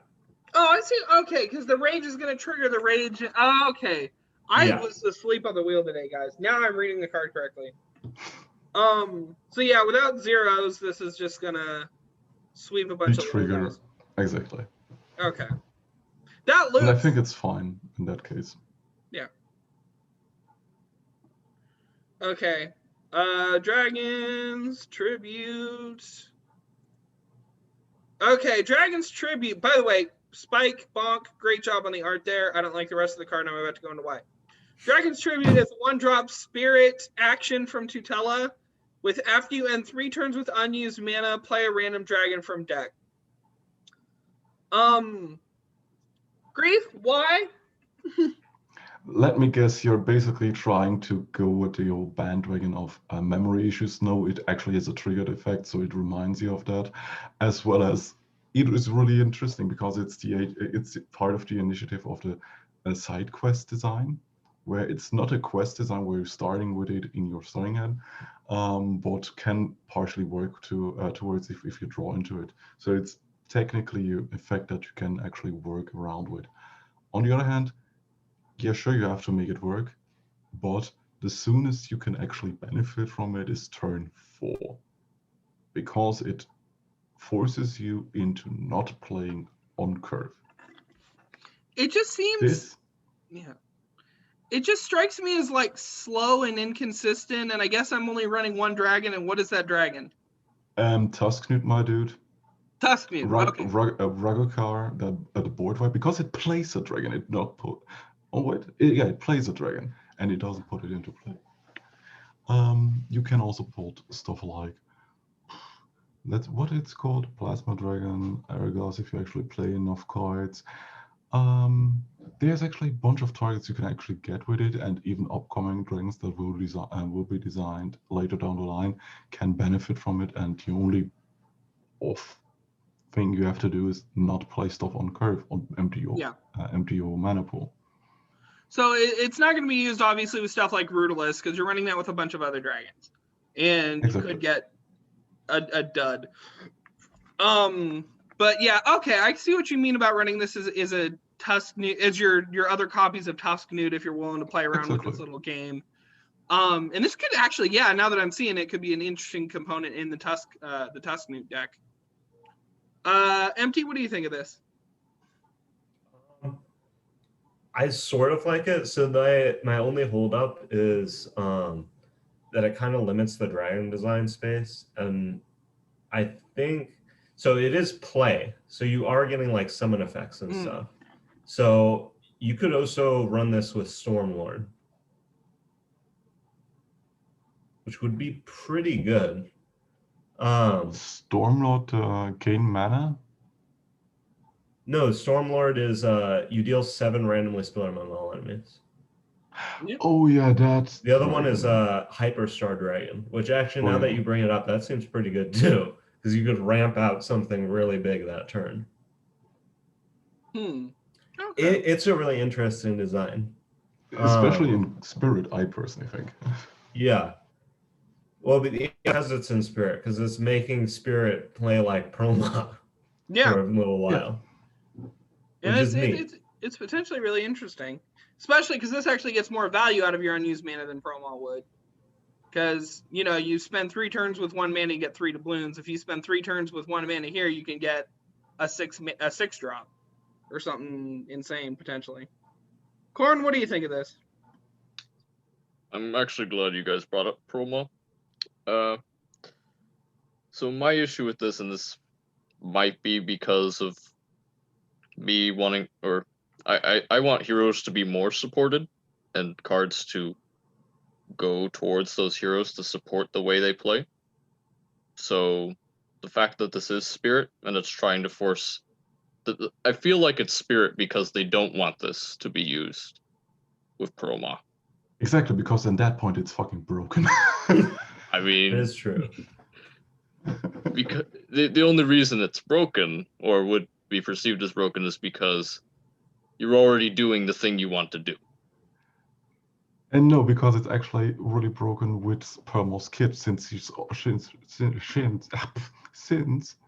Speaker 1: Oh, I see. Okay, because the rage is going to trigger the rage. Oh, okay. I was asleep on the wheel today, guys. Now I'm reading the card correctly. So yeah, without zeros, this is just going to sweep a bunch of
Speaker 2: trigger.
Speaker 1: guys.
Speaker 2: Exactly.
Speaker 1: Okay. That looks.
Speaker 2: And I think it's fine in that case.
Speaker 1: Yeah. Okay. Dragons Tribute. Okay, Dragon's Tribute. By the way, Spike, Bonk, great job on the art there. I don't like the rest of the card. Now I'm about to go into why. Dragon's Tribute is a 1-drop spirit action from Tutela. With after you end 3 turns with unused mana, play a random dragon from deck. Grief, why?
Speaker 2: Let me guess, you're basically trying to go with the old bandwagon of memory issues. No, it actually has a triggered effect, so it reminds you of that, as well as it is really interesting because it's part of the initiative of the side quest design, where it's not a quest design where you're starting with it in your starting hand, but can partially work towards if you draw into it. So it's technically an effect that you can actually work around with. On the other hand, yeah, sure, you have to make it work, but the soonest you can actually benefit from it is turn 4, because it forces you into not playing on curve.
Speaker 1: It just seems, yeah. It just strikes me as like slow and inconsistent, and I guess I'm only running 1 dragon, and what is that dragon?
Speaker 2: Tusknut, my dude.
Speaker 1: Tusknut, okay.
Speaker 2: Ragokar, the board wipe, because it plays a dragon, it not put. Oh wait, it plays a dragon, and it doesn't put it into play. You can also put stuff like that's what it's called, Plasma Dragon, Aragos, if you actually play enough cards. There's actually a bunch of targets you can actually get with it, and even upcoming dragons that will be designed later down the line can benefit from it. And the only off thing you have to do is not play stuff on curve, on empty your mana pool.
Speaker 1: So it's not going to be used, obviously, with stuff like Rudalist, because you're running that with a bunch of other dragons. And you could get a dud. But yeah, okay, I see what you mean about running this as a Tusknut, as your other copies of Tusknut, if you're willing to play around with this little game. And this could actually, yeah, now that I'm seeing it, could be an interesting component in the Tusknut deck. Empty, what do you think of this?
Speaker 3: I sort of like it. So my only holdup is that it kind of limits the dragon design space, and I think so. It is play, so you are getting like summon effects and stuff. So you could also run this with Stormlord, which would be pretty good.
Speaker 2: Stormlord gain mana?
Speaker 3: No, Stormlord is you deal 7 randomly spell among all enemies.
Speaker 1: Yep.
Speaker 2: Oh yeah, that's
Speaker 3: the other one is Hyperstar Dragon, which actually now that you bring it up, that seems pretty good too, because you could ramp out something really big that turn.
Speaker 1: Okay.
Speaker 3: It's a really interesting design,
Speaker 2: especially in Spirit. I personally think.
Speaker 3: Yeah. Well, but because it's in Spirit, because it's making Spirit play like Proma for a little while.
Speaker 1: And it's potentially really interesting, especially because this actually gets more value out of your unused mana than Proma would. Because, you know, you spend 3 turns with 1 mana, you get 3 doubloons. If you spend 3 turns with 1 mana here, you can get a 6 drop or something insane potentially. Corn, what do you think of this?
Speaker 4: I'm actually glad you guys brought up Proma. So my issue with this, and this might be because of me wanting, or I want heroes to be more supported and cards to go towards those heroes to support the way they play. So the fact that this is Spirit and it's trying to force, I feel like it's Spirit because they don't want this to be used with Proma.
Speaker 2: Exactly, because at that point it's fucking broken.
Speaker 4: I mean,
Speaker 3: it is true.
Speaker 4: Because the only reason it's broken, or would be perceived as broken, is because you're already doing the thing you want to do.
Speaker 2: And no, because it's actually really broken with Permo's kit, since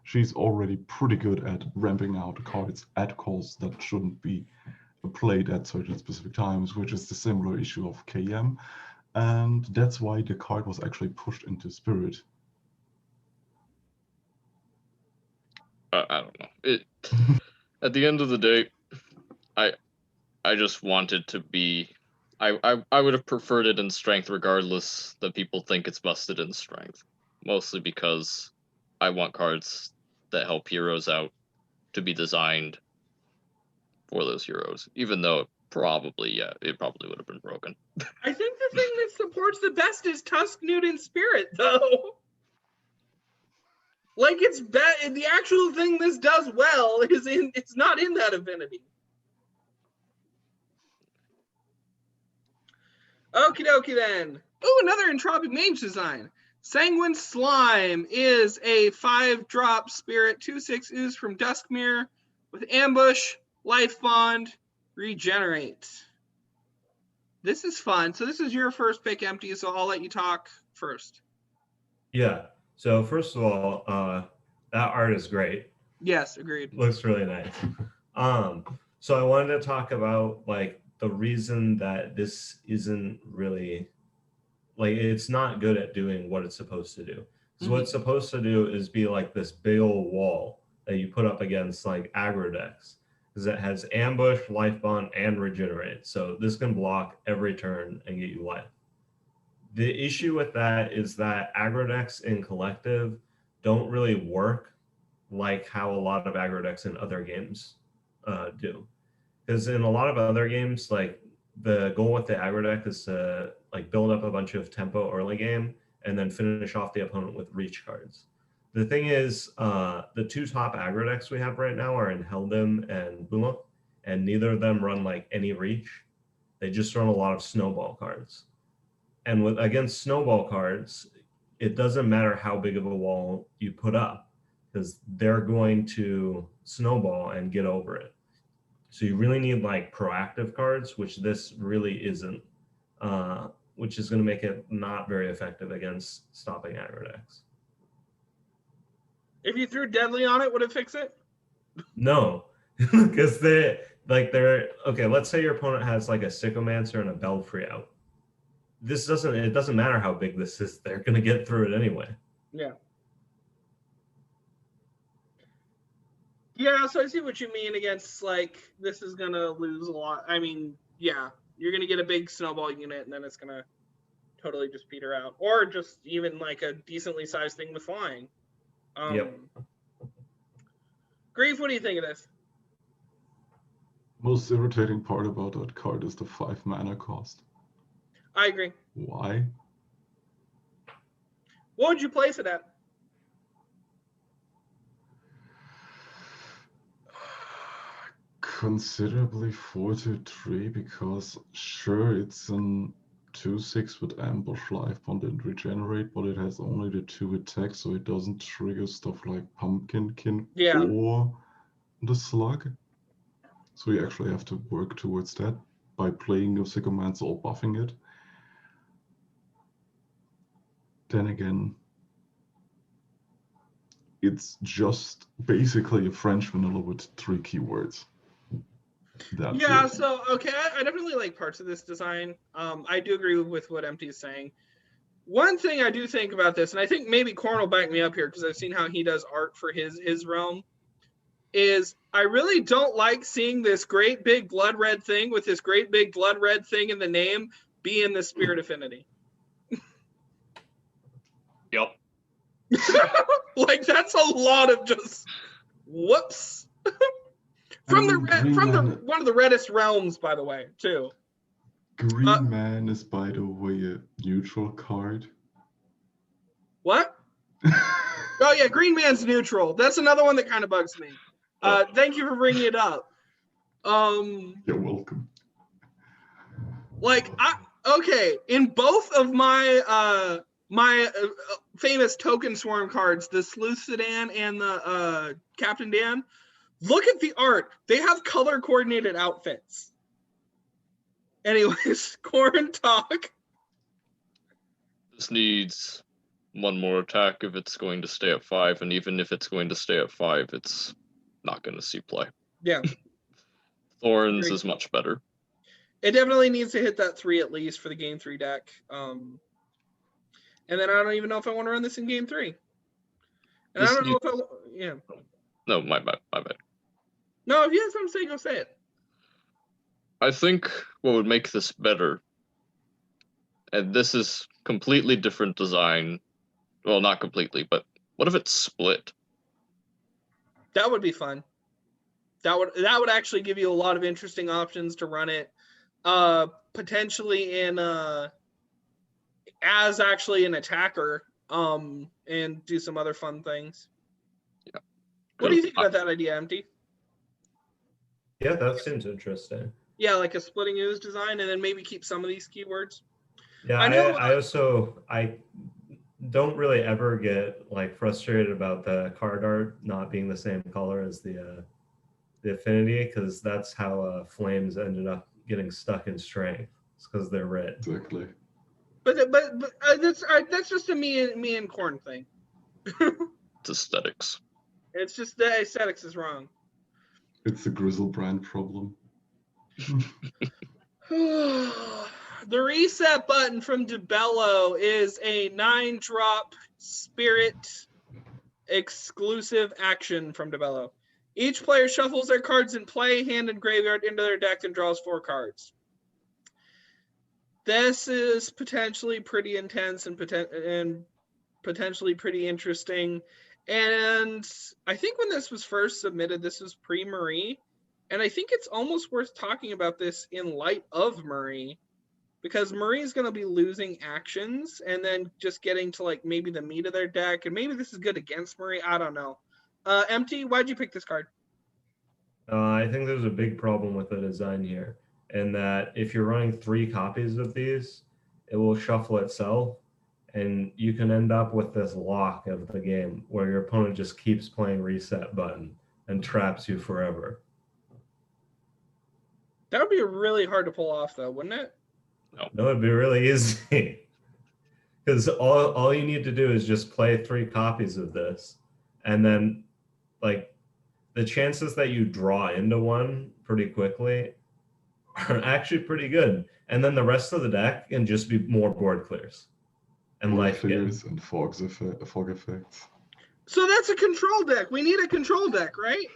Speaker 2: she's already pretty good at ramping out cards at cost that shouldn't be played at certain specific times, which is the similar issue of KM. And that's why the card was actually pushed into Spirit.
Speaker 4: I don't know. At the end of the day, I just wanted to be. I would have preferred it in strength regardless that people think it's busted in strength. Mostly because I want cards that help heroes out to be designed for those heroes. Even though it probably would have been broken.
Speaker 1: I think the thing that supports the best is Tusk Newton Spirit, though. Like, it's the actual thing this does well is it's not in that affinity. Okie dokie then. Ooh, another Entropic Mage design. Sanguine Slime is a 5-drop spirit, 2/6 ooze from Duskmere with Ambush, Life Bond, Regenerate. This is fun. So this is your first pick, Empty, so I'll let you talk first.
Speaker 3: Yeah. So first of all, that art is great.
Speaker 1: Yes, agreed.
Speaker 3: Looks really nice. So I wanted to talk about like the reason that this isn't really like it's not good at doing what it's supposed to do. So what it's supposed to do is be like this big old wall that you put up against like aggro decks, because it has Ambush, Life Bond, and Regenerate. So this can block every turn and get you life. The issue with that is that aggro decks in collective don't really work like how a lot of aggro decks in other games do. Because in a lot of other games, like the goal with the aggro deck is to like build up a bunch of tempo early game and then finish off the opponent with reach cards. The thing is, the 2 top aggro decks we have right now are in Heldim and Bullock, and neither of them run like any reach. They just run a lot of snowball cards. And against snowball cards, it doesn't matter how big of a wall you put up, because they're going to snowball and get over it. So you really need like proactive cards, which this really isn't, which is going to make it not very effective against stopping aggro decks.
Speaker 1: If you threw Deadly on it, would it fix it?
Speaker 3: No, because they're okay. Let's say your opponent has like a Sycomancer and a Belfry out. It doesn't matter how big this is. They're going to get through it anyway.
Speaker 1: Yeah. Yeah, so I see what you mean against, like, this is going to lose a lot. I mean, yeah, you're going to get a big snowball unit, and then it's going to totally just peter out. Or just even, like, a decently sized thing with flying.
Speaker 3: Yep.
Speaker 1: Grief, what do you think of this?
Speaker 2: Most irritating part about that card is the 5 mana cost.
Speaker 1: I agree.
Speaker 2: Why?
Speaker 1: What would you place it at?
Speaker 2: Considerably 4/3, because sure, it's an 2/6 with Ambush, Life Bond, and Regenerate, but it has only the 2 attacks, so it doesn't trigger stuff like Pumpkinkin or the Slug. So you actually have to work towards that by playing your Sycomancer or buffing it. Then again, it's just basically a French vanilla with 3 keywords. That's it.
Speaker 1: So, okay, I definitely like parts of this design. I do agree with what Empty is saying. One thing I do think about this, and I think maybe Corn will back me up here because I've seen how he does art for his realm, is I really don't like seeing this great big blood red thing with this great big blood red thing in the name be in the Spirit Affinity.
Speaker 4: Yep.
Speaker 1: Like, that's a lot of just whoops. From one of the reddest realms, by the way, too.
Speaker 2: Green Man is, by the way, a neutral card.
Speaker 1: What? Oh yeah, Green Man's neutral. That's another one that kind of bugs me. Thank you for bringing it up.
Speaker 2: You're welcome.
Speaker 1: Like, okay, in both of my famous token swarm cards, the Sleuth Sedan and the Captain Dan, look at the art. They have color coordinated outfits. Anyways, Corn talk.
Speaker 4: This needs 1 more attack if it's going to stay at 5, and even if it's going to stay at 5, it's not going to see play.
Speaker 1: Yeah.
Speaker 4: Thorns is much better.
Speaker 1: It definitely needs to hit that 3 at least for the game 3 deck. And then I don't even know if I want to run this in game 3. And I don't know if
Speaker 4: No, my bad.
Speaker 1: No, if you have something to say, go say it.
Speaker 4: I think what would make this better, and this is completely different design. Well, not completely, but what if it's split?
Speaker 1: That would be fun. That would actually give you a lot of interesting options to run it. Potentially in as actually an attacker, and do some other fun things.
Speaker 4: Yeah.
Speaker 1: What do you think about that idea, Empty?
Speaker 3: Yeah, that seems interesting.
Speaker 1: Yeah, like a splitting ooze design, and then maybe keep some of these keywords.
Speaker 3: Yeah, I don't really ever get like frustrated about the card art not being the same color as the affinity, because that's how flames ended up getting stuck in strength. It's because they're red.
Speaker 2: Exactly.
Speaker 1: But that's just a me and Corn thing.
Speaker 4: It's aesthetics.
Speaker 1: It's just the aesthetics is wrong.
Speaker 2: It's the Grizzle brand problem.
Speaker 1: The reset button from DeBello is a 9-drop spirit exclusive action from DeBello. Each player shuffles their cards in play, hand, and graveyard into their deck and draws 4 cards. This is potentially pretty intense and potentially pretty interesting. And I think when this was first submitted, this was pre-Marie. And I think it's almost worth talking about this in light of Marie, because Marie's going to be losing actions and then just getting to like maybe the meat of their deck. And maybe this is good against Marie. I don't know. Empty, why'd you pick this card?
Speaker 3: I think there's a big problem with the design here, in that if you're running 3 copies of these, it will shuffle itself, and you can end up with this lock of the game where your opponent just keeps playing reset button and traps you forever.
Speaker 1: That would be really hard to pull off, though, wouldn't it?
Speaker 3: No, it'd be really easy. Because all you need to do is just play 3 copies of this, and then like the chances that you draw into one pretty quickly are actually pretty good. And then the rest of the deck can just be more board clears and life
Speaker 2: clears and fog effects.
Speaker 1: So that's a control deck. We need a control deck, right?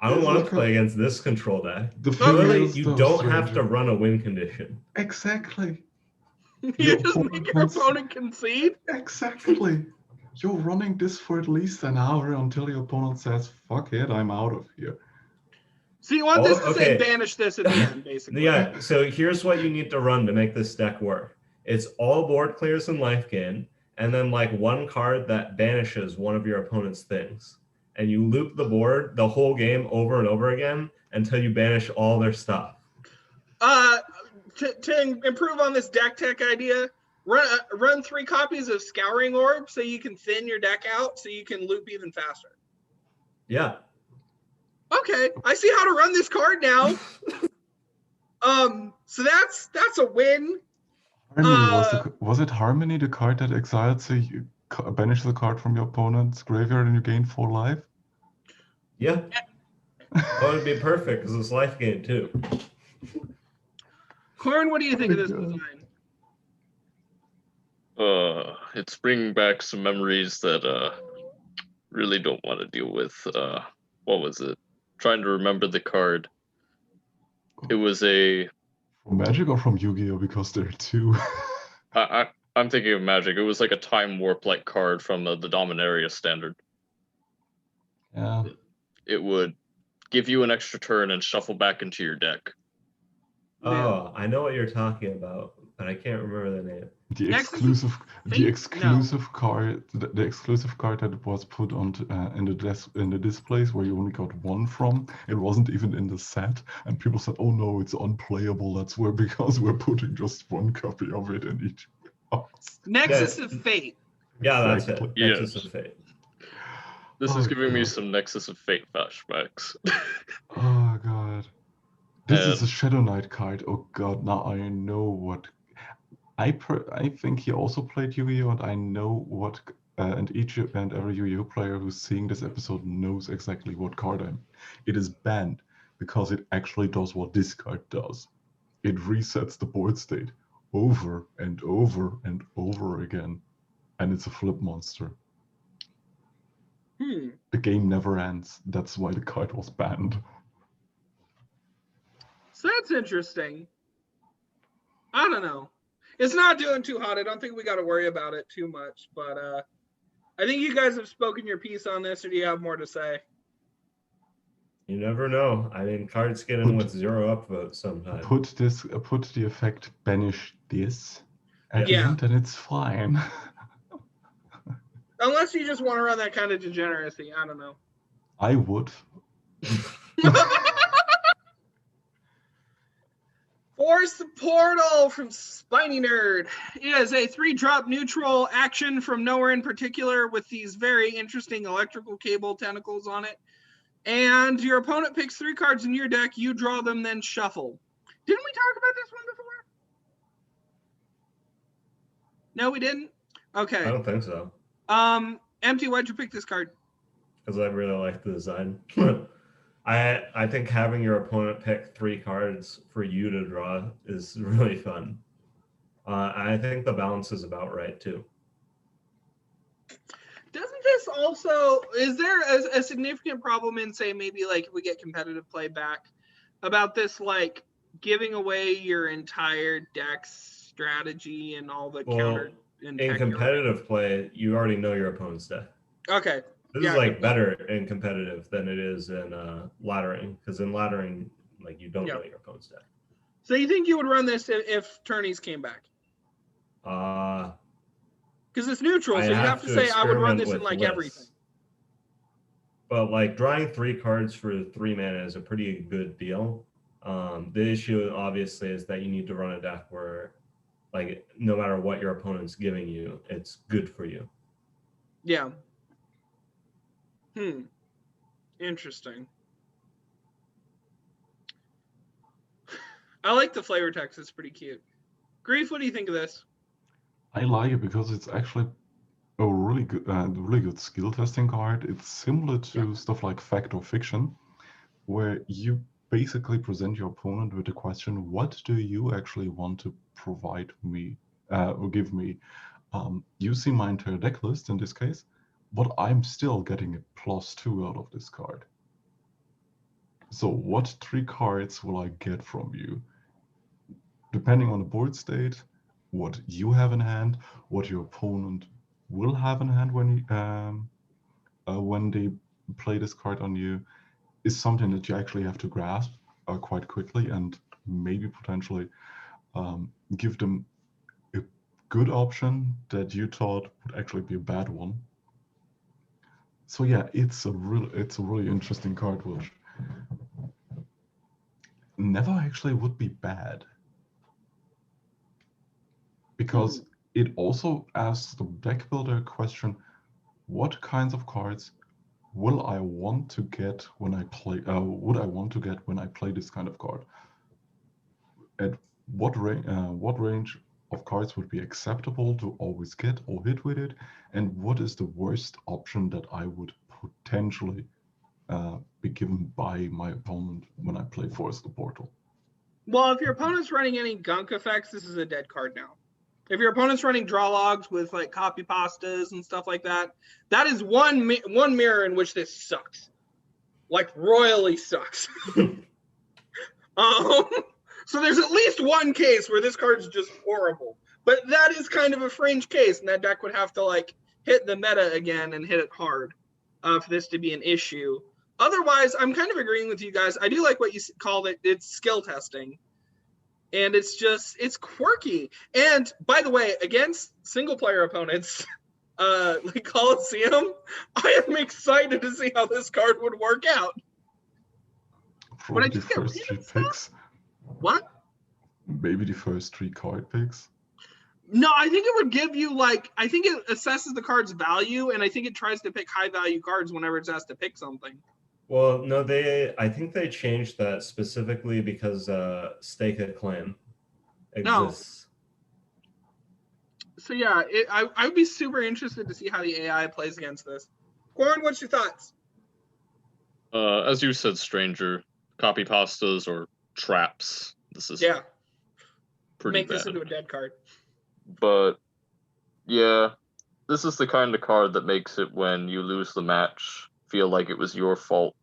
Speaker 3: I don't want to play against this control deck. You don't have to run a win condition.
Speaker 2: Exactly.
Speaker 1: You just make your opponent concede?
Speaker 2: Exactly. You're running this for at least an hour until your opponent says, fuck it, I'm out of here.
Speaker 1: So you want this to say banish this at the end, basically.
Speaker 3: Yeah, so here's what you need to run to make this deck work. It's all board clears and life gain, and then like 1 card that banishes one of your opponent's things. And you loop the board the whole game over and over again until you banish all their stuff.
Speaker 1: To improve on this deck tech idea, run 3 copies of Scouring Orb so you can thin your deck out so you can loop even faster.
Speaker 3: Yeah.
Speaker 1: Okay, I see how to run this card now. So that's a win.
Speaker 2: Harmony was it Harmony, the card that exiles, so you banish the card from your opponent's graveyard and you gain 4 life?
Speaker 3: Yeah. That would be perfect because it's life gain too.
Speaker 1: Corn, what do you think of this design?
Speaker 4: It's bringing back some memories that really don't want to deal with. What was it? Trying to remember the card. It was a...
Speaker 2: From Magic or from Yu-Gi-Oh? Because there are 2.
Speaker 4: I'm thinking of Magic. It was like a Time Warp-like card from the Dominaria standard.
Speaker 2: Yeah.
Speaker 4: It would give you an extra turn and shuffle back into your deck.
Speaker 3: Oh, I know what you're talking about, but I can't remember the name.
Speaker 2: The exclusive card that was put on in the displays where you only got 1 from. It wasn't even in the set, and people said, "Oh no, it's unplayable." That's where because we're putting just 1 copy of it in each box.
Speaker 1: Nexus of Fate.
Speaker 3: Yeah, that's it.
Speaker 4: Yes.
Speaker 3: Nexus of Fate.
Speaker 4: This is giving me some Nexus of Fate flashbacks.
Speaker 2: Oh god. This is a Shadow Knight card. Oh god, now I know what... I think he also played Yu-Gi-Oh! And I know what... and each and every Yu-Gi-Oh! Player who's seeing this episode knows exactly what card I'm... It is banned because it actually does what this card does. It resets the board state over and over and over again. And it's a flip monster. The game never ends. That's why the card was banned.
Speaker 1: So that's interesting. I don't know. It's not doing too hot. I don't think we got to worry about it too much. But I think you guys have spoken your piece on this, or do you have more to say?
Speaker 3: You never know. I mean, cards get in with 0 upvotes sometimes.
Speaker 2: Put the effect banish this at the
Speaker 1: Yeah.
Speaker 2: end, and it's fine.
Speaker 1: Unless you just want to run that kind of degeneracy. I don't know.
Speaker 2: I would.
Speaker 1: Force the Portal from Spiny Nerd. It is a 3-drop neutral action from nowhere in particular with these very interesting electrical cable tentacles on it. And your opponent picks 3 cards in your deck, you draw them, then shuffle. Didn't we talk about this one before? No, we didn't? Okay.
Speaker 3: I don't think so.
Speaker 1: Empty, why'd you pick this card?
Speaker 3: Because I really like the design. I think having your opponent pick 3 cards for you to draw is really fun. I think the balance is about right too.
Speaker 1: Doesn't this also, is there a significant problem in, say, maybe like if we get competitive play back, about this like giving away your entire deck's strategy and all the counter?
Speaker 3: In competitive play, you already know your opponent's deck.
Speaker 1: Okay.
Speaker 3: This is like better in competitive than it is in laddering, because in laddering, like you don't know your opponent's deck.
Speaker 1: So you think you would run this if tourneys came back? Because it's neutral, so you have to say I would run this in like everything.
Speaker 3: But like drawing 3 cards for 3 mana is a pretty good deal. The issue obviously is that you need to run a deck where, like, no matter what your opponent's giving you, it's good for you.
Speaker 1: Yeah. Interesting. I like the flavor text. It's pretty cute. Grief, what do you think of this?
Speaker 2: I like it because it's actually a really good skill testing card. It's similar to stuff like Fact or Fiction, where you basically present your opponent with the question, what do you actually want to provide me or give me? You see my entire deck list in this case, but I'm still getting a +2 out of this card. So what 3 cards will I get from you? Depending on the board state, what you have in hand, what your opponent will have in hand when they play this card on you, is something that you actually have to grasp quite quickly and maybe potentially give them a good option that you thought would actually be a bad one. So yeah, it's a really interesting card, which never actually would be bad, because it also asks the deck builder question: what kinds of cards will I want to get when I play? Would I want to get when I play this kind of card? At what range of cards would be acceptable to always get or hit with it, and what is the worst option that I would potentially be given by my opponent when I play Force the Portal?
Speaker 1: Well, if your opponent's running any gunk effects, this is a dead card now. If your opponent's running draw logs with like copy pastas and stuff like that, that is one mirror in which this sucks, like royally sucks. So there's at least one case where this card's just horrible, but that is kind of a fringe case, and that deck would have to like hit the meta again and hit it hard for this to be an issue. Otherwise, I'm kind of agreeing with you guys. I do like what you called it. It's skill testing. And it's quirky. And by the way, against single player opponents, like Coliseum, I am excited to see how this card would work out.
Speaker 2: But I just first 3 picks.
Speaker 1: What?
Speaker 2: Maybe the first 3 card picks.
Speaker 1: No, I think it would give you I think it assesses the card's value, and I think it tries to pick high value cards whenever it's asked to pick something.
Speaker 3: Well, no, I think they changed that specifically because Stake a Claim exists.
Speaker 1: No. So yeah, I would be super interested to see how the AI plays against this. Corn, what's your thoughts?
Speaker 4: As you said, Stranger, copy pastas or traps. This is pretty
Speaker 1: Make
Speaker 4: bad.
Speaker 1: this into a dead card.
Speaker 4: But yeah, this is the kind of card that makes it, when you lose the match, feel like it was your fault.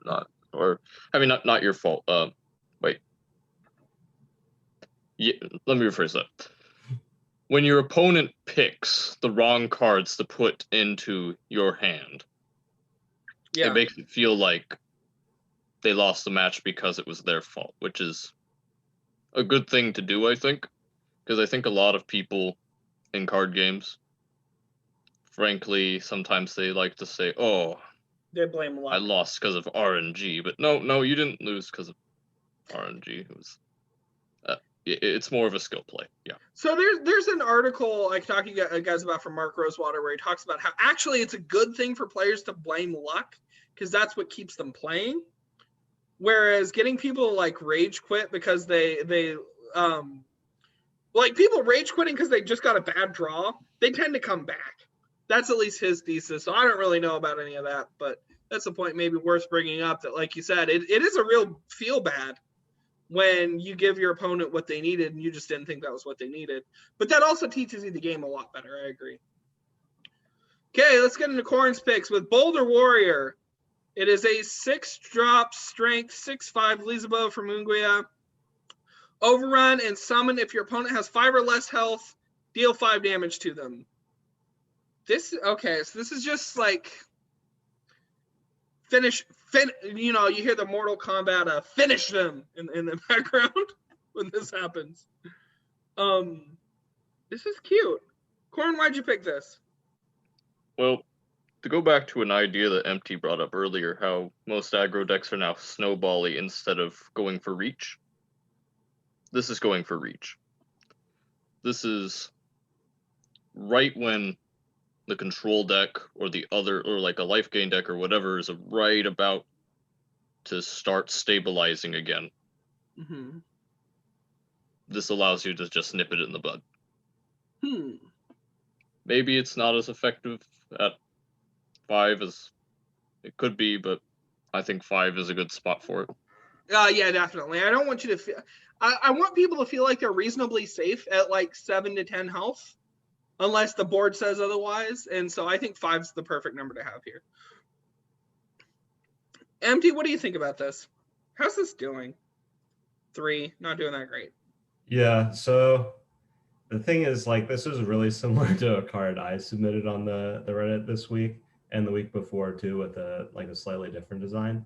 Speaker 4: Not your fault. Yeah, let me rephrase that. When your opponent picks the wrong cards to put into your hand,
Speaker 1: Yeah.
Speaker 4: it makes it feel like they lost the match because it was their fault, which is a good thing to do, I think, because I think a lot of people in card games, frankly, sometimes they like to say, "Oh,
Speaker 1: They blame luck.
Speaker 4: I lost because of RNG," but no, you didn't lose because of RNG. It was, it's more of a skill play. Yeah.
Speaker 1: So there's an article I can talk to you guys about from Mark Rosewater where he talks about how actually it's a good thing for players to blame luck because that's what keeps them playing. Whereas getting people to like rage quit because they like people rage quitting because they just got a bad draw, they tend to come back. That's at least his thesis. So I don't really know about any of that, but that's a point maybe worth bringing up that, like you said, it is a real feel bad when you give your opponent what they needed and you just didn't think that was what they needed. But that also teaches you the game a lot better. I agree. Okay, let's get into Corn's picks with Boulder Warrior. It is a 6-drop strength, 6/5 Lizabo from Munguia. Overrun and summon if your opponent has 5 or less health, deal 5 damage to them. So this is just like you know, you hear the Mortal Kombat finish them in the background when this happens. This is cute. Corn, why'd you pick this?
Speaker 4: Well, to go back to an idea that Empty brought up earlier, how most aggro decks are now snowbally instead of going for reach. This is going for reach. This is right when the control deck or the other, or like a life gain deck or whatever, is right about to start stabilizing again.
Speaker 1: Mm-hmm.
Speaker 4: This allows you to just nip it in the bud.
Speaker 1: Maybe
Speaker 4: it's not as effective at 5 as it could be, but I think 5 is a good spot for it.
Speaker 1: Yeah, definitely. I don't want you to feel. I want people to feel like they're reasonably safe at like 7 to 10 health, unless the board says otherwise. And so I think 5's the perfect number to have here. Empty, what do you think about this? How's this doing? 3, not doing that great.
Speaker 3: Yeah, so the thing is, like, this is really similar to a card I submitted on the Reddit this week and the week before too, with a slightly different design.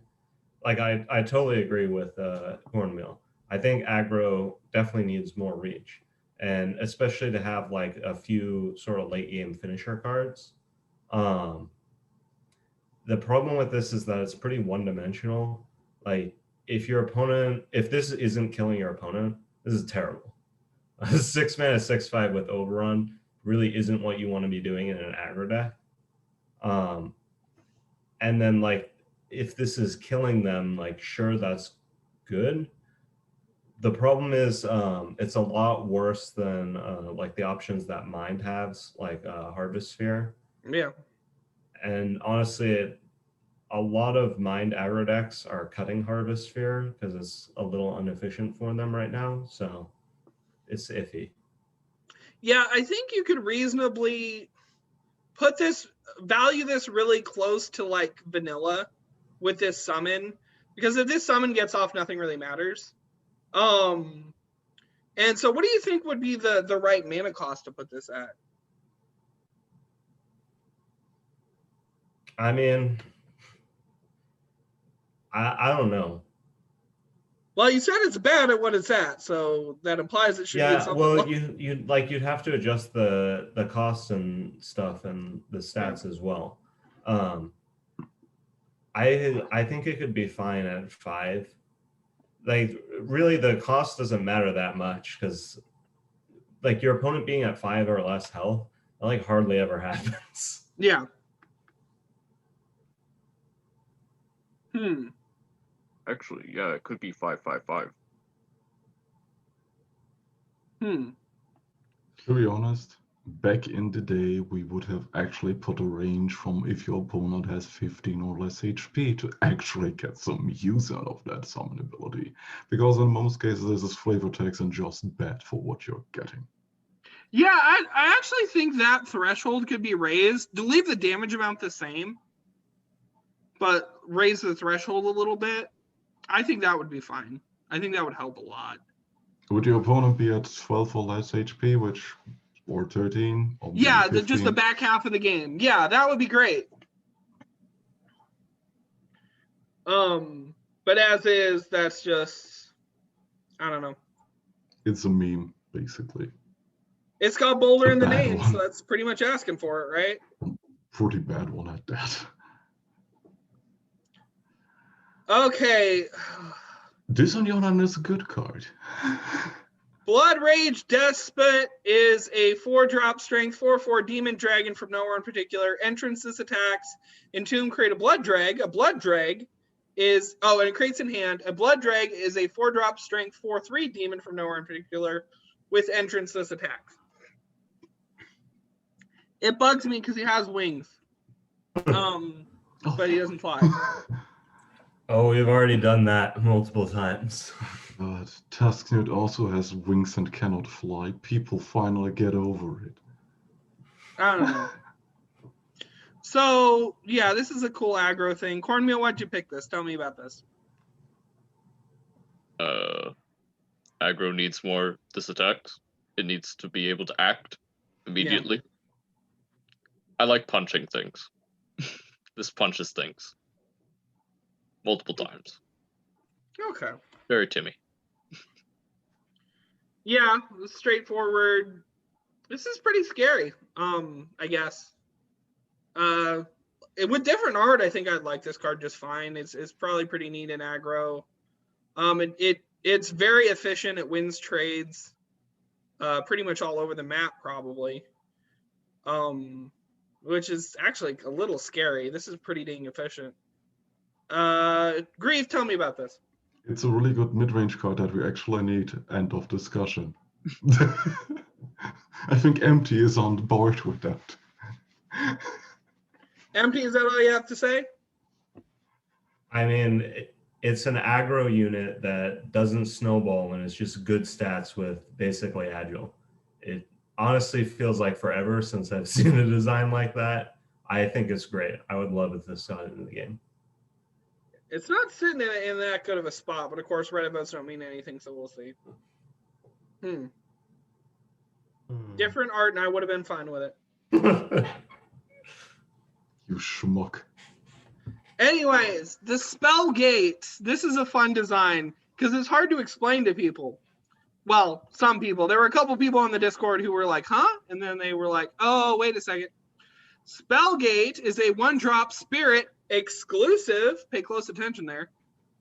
Speaker 3: Like, I totally agree with CornMeal. I think aggro definitely needs more reach, and especially to have like a few sort of late game finisher cards. The problem with this is that it's pretty one-dimensional. Like, if this isn't killing your opponent, this is terrible. 6 mana 6/5 with overrun really isn't what you want to be doing in an aggro deck. And then, like, if this is killing them, like, sure, that's good. The problem is it's a lot worse than like the options that Mind has, like Harvest Sphere.
Speaker 1: Yeah.
Speaker 3: And honestly, a lot of Mind aggro decks are cutting Harvest Sphere because it's a little inefficient for them right now. So it's iffy.
Speaker 1: Yeah, I think you could reasonably value this really close to like vanilla with this summon, because if this summon gets off, nothing really matters. And so what do you think would be the right mana cost to put this at?
Speaker 3: I mean, I don't know.
Speaker 1: Well, you said it's bad at what it's at, so that implies it should be something.
Speaker 3: Well, you'd have to adjust the costs and stuff and the stats as well. I think it could be fine at 5. Like, really, the cost doesn't matter that much because, like, your opponent being at 5 or less health, that, like, hardly ever happens.
Speaker 1: Yeah.
Speaker 4: Actually, yeah, it could be 5/5/5.
Speaker 2: To be honest, back in the day, we would have actually put a range from if your opponent has 15 or less HP to actually get some use out of that summon ability. Because in most cases, this is flavor text and just bad for what you're getting.
Speaker 1: Yeah, I actually think that threshold could be raised to leave the damage amount the same, but raise the threshold a little bit. I think that would be fine. I think that would help a lot.
Speaker 2: Would your opponent be at 12 or less HP, or 13? Or maybe
Speaker 1: Yeah,
Speaker 2: 15?
Speaker 1: just the back half of the game. Yeah, that would be great. But as is, that's just, I don't know.
Speaker 2: It's a meme, basically.
Speaker 1: It's got Boulder
Speaker 2: A
Speaker 1: in the
Speaker 2: bad
Speaker 1: name,
Speaker 2: one.
Speaker 1: so that's pretty much asking for it, right?
Speaker 2: Pretty bad one at that.
Speaker 1: Okay.
Speaker 2: This, on the other hand, is a good card.
Speaker 1: Blood Rage Despot is a 4-drop strength 4/4 demon dragon from nowhere in particular. Entrances, attacks, Entomb, create a blood drag. A blood drag is, and it creates in hand. A blood drag is a 4-drop strength 4/3 demon from nowhere in particular with entrances, attacks. It bugs me because he has wings. But he doesn't fly.
Speaker 3: Oh, we've already done that multiple times.
Speaker 2: God, Tusknut also has wings and cannot fly. People finally get over it.
Speaker 1: I don't know. So, yeah, this is a cool aggro thing. CornMeal, why'd you pick this? Tell me about this.
Speaker 4: Aggro needs more disattacks. It needs to be able to act immediately. Yeah. I like punching things. This punches things. Multiple times.
Speaker 1: Okay.
Speaker 4: Very Timmy.
Speaker 1: Yeah, straightforward. This is pretty scary, I guess. With different art, I think I'd like this card just fine. It's probably pretty neat in aggro. It's very efficient. It wins trades pretty much all over the map, probably. Which is actually a little scary. This is pretty dang efficient. Grief, tell me about this.
Speaker 2: It's a really good mid-range card that we actually need. End of discussion. I think Empty is on board with that.
Speaker 1: Empty, is that all you have to say?
Speaker 3: I mean, it's an aggro unit that doesn't snowball and it's just good stats with basically agile. It honestly feels like forever since I've seen a design like that. I think it's great. I would love if this got into the game.
Speaker 1: It's not sitting in that good of a spot, but of course Reddit votes don't mean anything, so we'll see. Different art, and I would have been fine with it.
Speaker 2: You schmuck.
Speaker 1: Anyways, the Spell Gate. This is a fun design because it's hard to explain to people. Well, some people. There were a couple people on the Discord who were like, huh? And then they were like, oh, wait a second. Spellgate is a 1-drop spirit exclusive. Pay close attention there.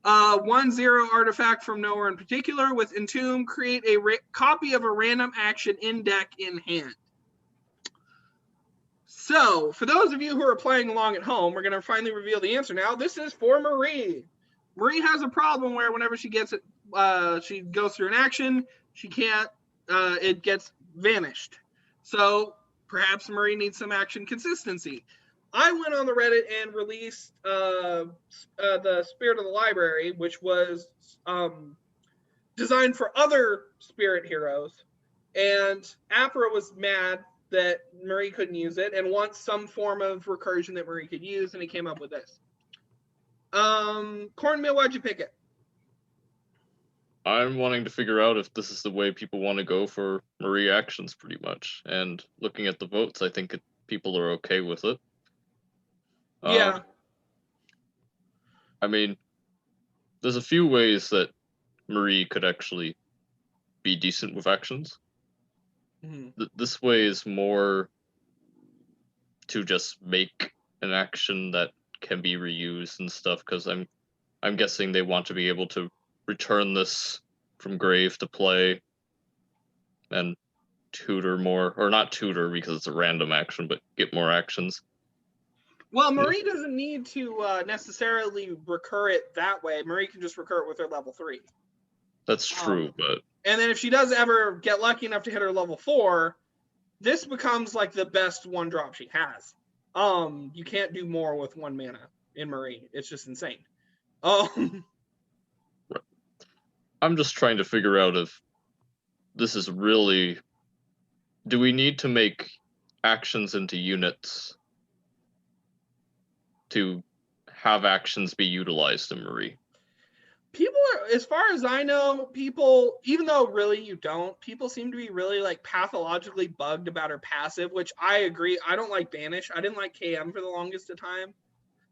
Speaker 1: 1/0 artifact from nowhere in particular with Entomb. Create a copy of a random action in deck in hand. So, for those of you who are playing along at home, we're going to finally reveal the answer now. This is for Marie. Marie has a problem where whenever she gets it, she goes through an action, she can't, it gets vanished. So, perhaps Marie needs some action consistency. I went on the Reddit and released the Spirit of the Library, which was designed for other spirit heroes. And Apra was mad that Marie couldn't use it and wants some form of recursion that Marie could use, and he came up with this. CornMeal, why'd you pick it?
Speaker 4: I'm wanting to figure out if this is the way people want to go for Marie actions, pretty much. And looking at the votes, I think people are okay with it.
Speaker 1: Yeah.
Speaker 4: I mean, there's a few ways that Marie could actually be decent with actions. Mm-hmm. This way is more to just make an action that can be reused and stuff, because I'm guessing they want to be able to return this from grave to play and tutor more, or not tutor because it's a random action, but get more actions.
Speaker 1: Well, Marie doesn't need to necessarily recur it that way. Marie can just recur it with her level 3.
Speaker 4: That's true, but...
Speaker 1: And then if she does ever get lucky enough to hit her level 4, this becomes like the best 1-drop she has. You can't do more with 1 mana in Marie. It's just insane.
Speaker 4: Right. I'm just trying to figure out if this is really... Do we need to make actions into units to have actions be utilized in Marie?
Speaker 1: People are, as far as I know, people, even though really you don't, people seem to be really like pathologically bugged about her passive, which I agree. I don't like Banish. I didn't like KM for the longest of time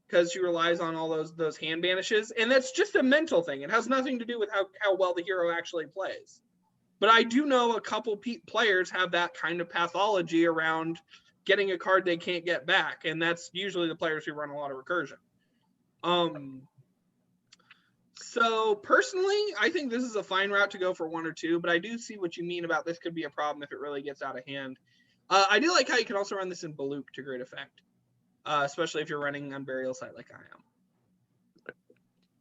Speaker 1: because she relies on all those hand banishes, and that's just a mental thing. It has nothing to do with how well the hero actually plays. But I do know a couple players have that kind of pathology around getting a card they can't get back, and that's usually the players who run a lot of recursion. So personally, I think this is a fine route to go for 1 or 2, but I do see what you mean about this could be a problem if it really gets out of hand. I do like how you can also run this in Baluk to great effect, especially if you're running on Burial Site like I am.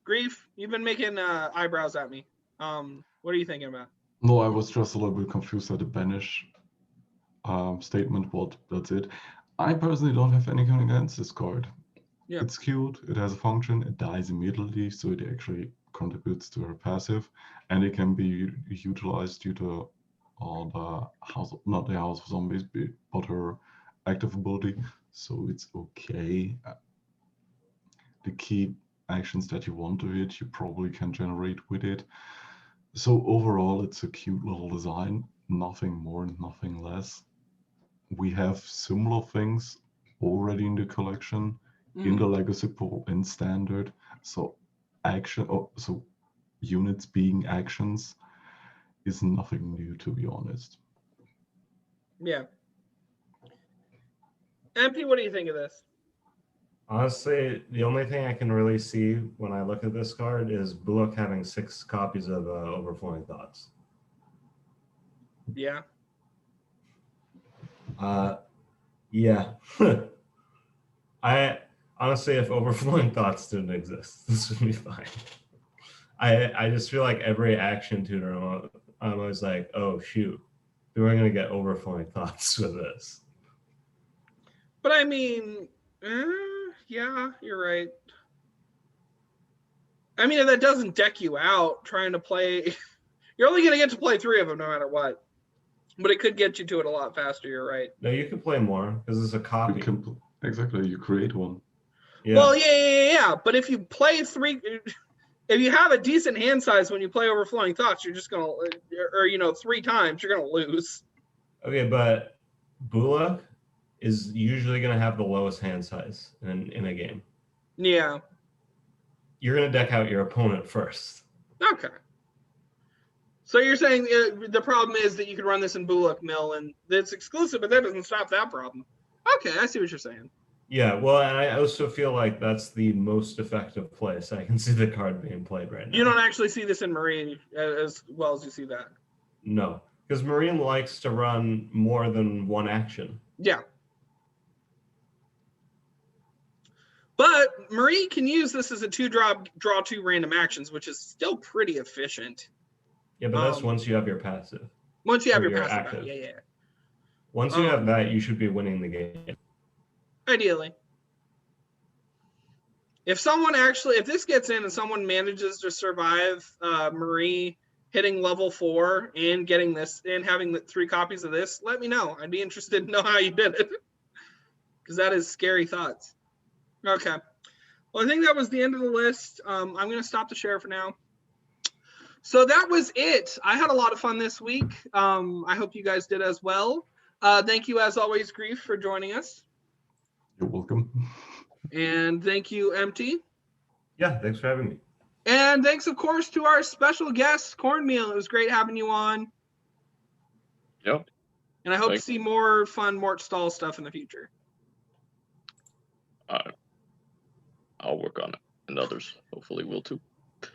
Speaker 1: Grief, you've been making eyebrows at me. What are you thinking about?
Speaker 2: No, I was just a little bit confused at the banish statement, but that's it. I personally don't have anything against this card. Yeah. It's cute, it has a function, it dies immediately, so it actually contributes to her passive, and it can be utilized due to the house, not the House of Zombies, but her active ability, so it's okay. The key actions that you want to hit, you probably can generate with it. So overall, it's a cute little design, nothing more, nothing less. We have similar things already in the collection, in the legacy pool, in standard. So so units being actions is nothing new, to be honest.
Speaker 1: Yeah. Empty, what do you think of this?
Speaker 3: Honestly, the only thing I can really see when I look at this card is Bullock having 6 copies of Overflowing Thoughts.
Speaker 1: Yeah.
Speaker 3: Yeah. Honestly, if Overflowing Thoughts didn't exist, this would be fine. I just feel like every action tutor, I'm always like, oh shoot, we're going to get Overflowing Thoughts with this.
Speaker 1: But I mean, yeah, you're right. I mean, if that doesn't deck you out trying to play, you're only going to get to play 3 of them no matter what. But it could get you to it a lot faster, you're right.
Speaker 3: No, you can play more because it's a copy.
Speaker 2: Exactly, you create one.
Speaker 3: Yeah.
Speaker 1: Well, yeah. But if you play 3, if you have a decent hand size when you play Overflowing Thoughts, you're just going to, or 3 times, you're going to lose.
Speaker 3: Okay, but Bullock is usually going to have the lowest hand size in a game.
Speaker 1: Yeah.
Speaker 3: You're going to deck out your opponent first.
Speaker 1: Okay. So you're saying the problem is that you can run this in Bullock Mill, and it's exclusive, but that doesn't stop that problem. Okay, I see what you're saying.
Speaker 3: Yeah, well, and I also feel like that's the most effective place I can see the card being played right now.
Speaker 1: You don't actually see this in Marine as well as you see that.
Speaker 3: No, because Marine likes to run more than 1 action.
Speaker 1: Yeah. But Marine can use this as a 2-draw 2 random actions, which is still pretty efficient.
Speaker 3: Yeah, but that's once you have your passive.
Speaker 1: Once you have your passive out, yeah.
Speaker 3: Once you have that, you should be winning the game.
Speaker 1: Ideally. If this gets in and someone manages to survive Marie hitting level 4 and getting this and having the 3 copies of this, let me know. I'd be interested to know how you did it. Because that is scary thoughts. Okay. Well, I think that was the end of the list. I'm going to stop the share for now. So that was it. I had a lot of fun this week. I hope you guys did as well. Thank you, as always, Grief, for joining us.
Speaker 2: You're welcome.
Speaker 1: And thank you, Empty.
Speaker 3: Yeah, thanks for having me.
Speaker 1: And thanks, of course, to our special guest, CornMeal. It was great having you on.
Speaker 4: Yep.
Speaker 1: And I hope to see more fun Mort Stahl stuff in the future.
Speaker 4: I'll work on it, and others hopefully will too.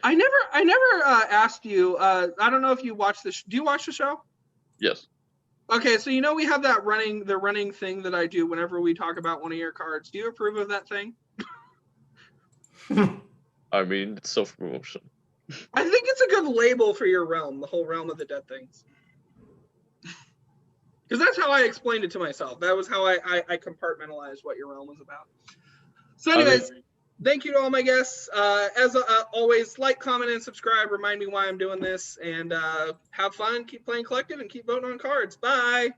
Speaker 1: I never asked you. I don't know if you watch this. Do you watch the show?
Speaker 4: Yes.
Speaker 1: Okay, so we have that running thing that I do whenever we talk about one of your cards. Do you approve of that thing?
Speaker 4: I mean, it's self-promotion.
Speaker 1: I think it's a good label for your realm, the whole realm of the dead things. Because that's how I explained it to myself. That was how I compartmentalized what your realm was about. So anyways, thank you to all my guests. As always, like, comment, and subscribe. Remind me why I'm doing this. And have fun. Keep playing collective and keep voting on cards. Bye.